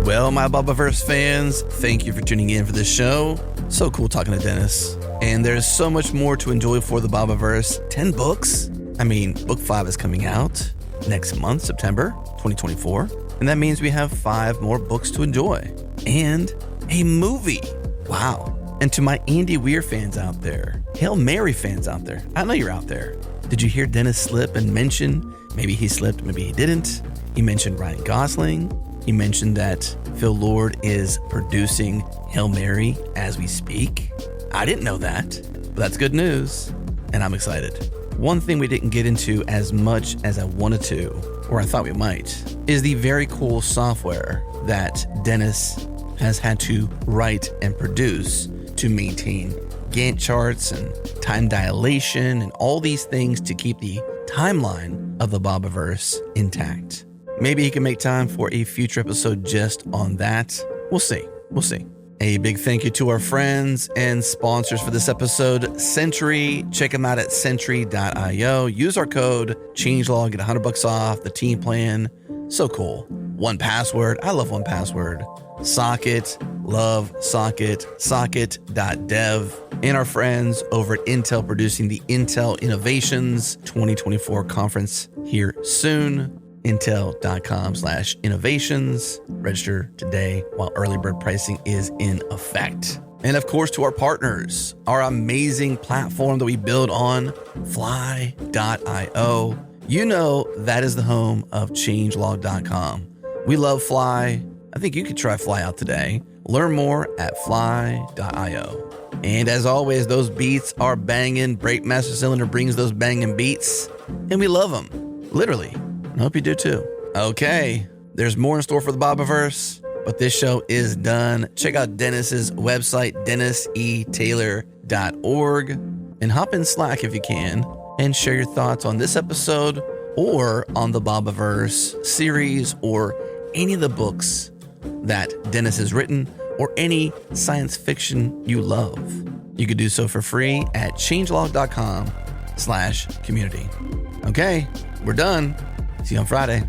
Well, my Bobiverse fans, thank you for tuning in for this show. So cool talking to Dennis. And there's so much more to enjoy for the Bobiverse. 10 books? I mean, book 5 is coming out next month, September 2024. And that means we have 5 more books to enjoy. And a movie. Wow. And to my Andy Weir fans out there, Hail Mary fans out there, I know you're out there. Did you hear Dennis slip and mention, maybe he slipped, maybe he didn't. He mentioned Ryan Gosling. He mentioned that Phil Lord is producing Hail Mary as we speak. I didn't know that, but that's good news, and I'm excited. One thing we didn't get into as much as I wanted to, or I thought we might, is the very cool software that Dennis has had to write and produce to maintain Gantt charts and time dilation and all these things to keep the timeline of the Bobiverse intact. Maybe he can make time for a future episode just on that. We'll see. A big thank you to our friends and sponsors for this episode, Sentry. Check them out at Sentry.io. Use our code changelog, get $100 off the team plan. So cool. 1Password. I love 1Password. Socket, love Socket, socket.dev, and our friends over at Intel producing the Intel Innovations 2024 conference here soon. Intel.com/innovations. Register today while early bird pricing is in effect. And of course, to our partners, our amazing platform that we build on, Fly.io. You know that is the home of changelog.com. We love Fly. I think you could try Fly out today. Learn more at fly.io. And as always, those beats are banging. Breakmaster Cylinder brings those banging beats, and we love them. Literally. I hope you do too. Okay, there's more in store for the Bobiverse, but this show is done. Check out Dennis's website, DennisETaylor.org. and hop in Slack if you can and share your thoughts on this episode or on the Bobiverse series or any of the books that Dennis has written or any science fiction you love. You could do so for free at changelog.com/community. Okay, we're done. See you on Friday.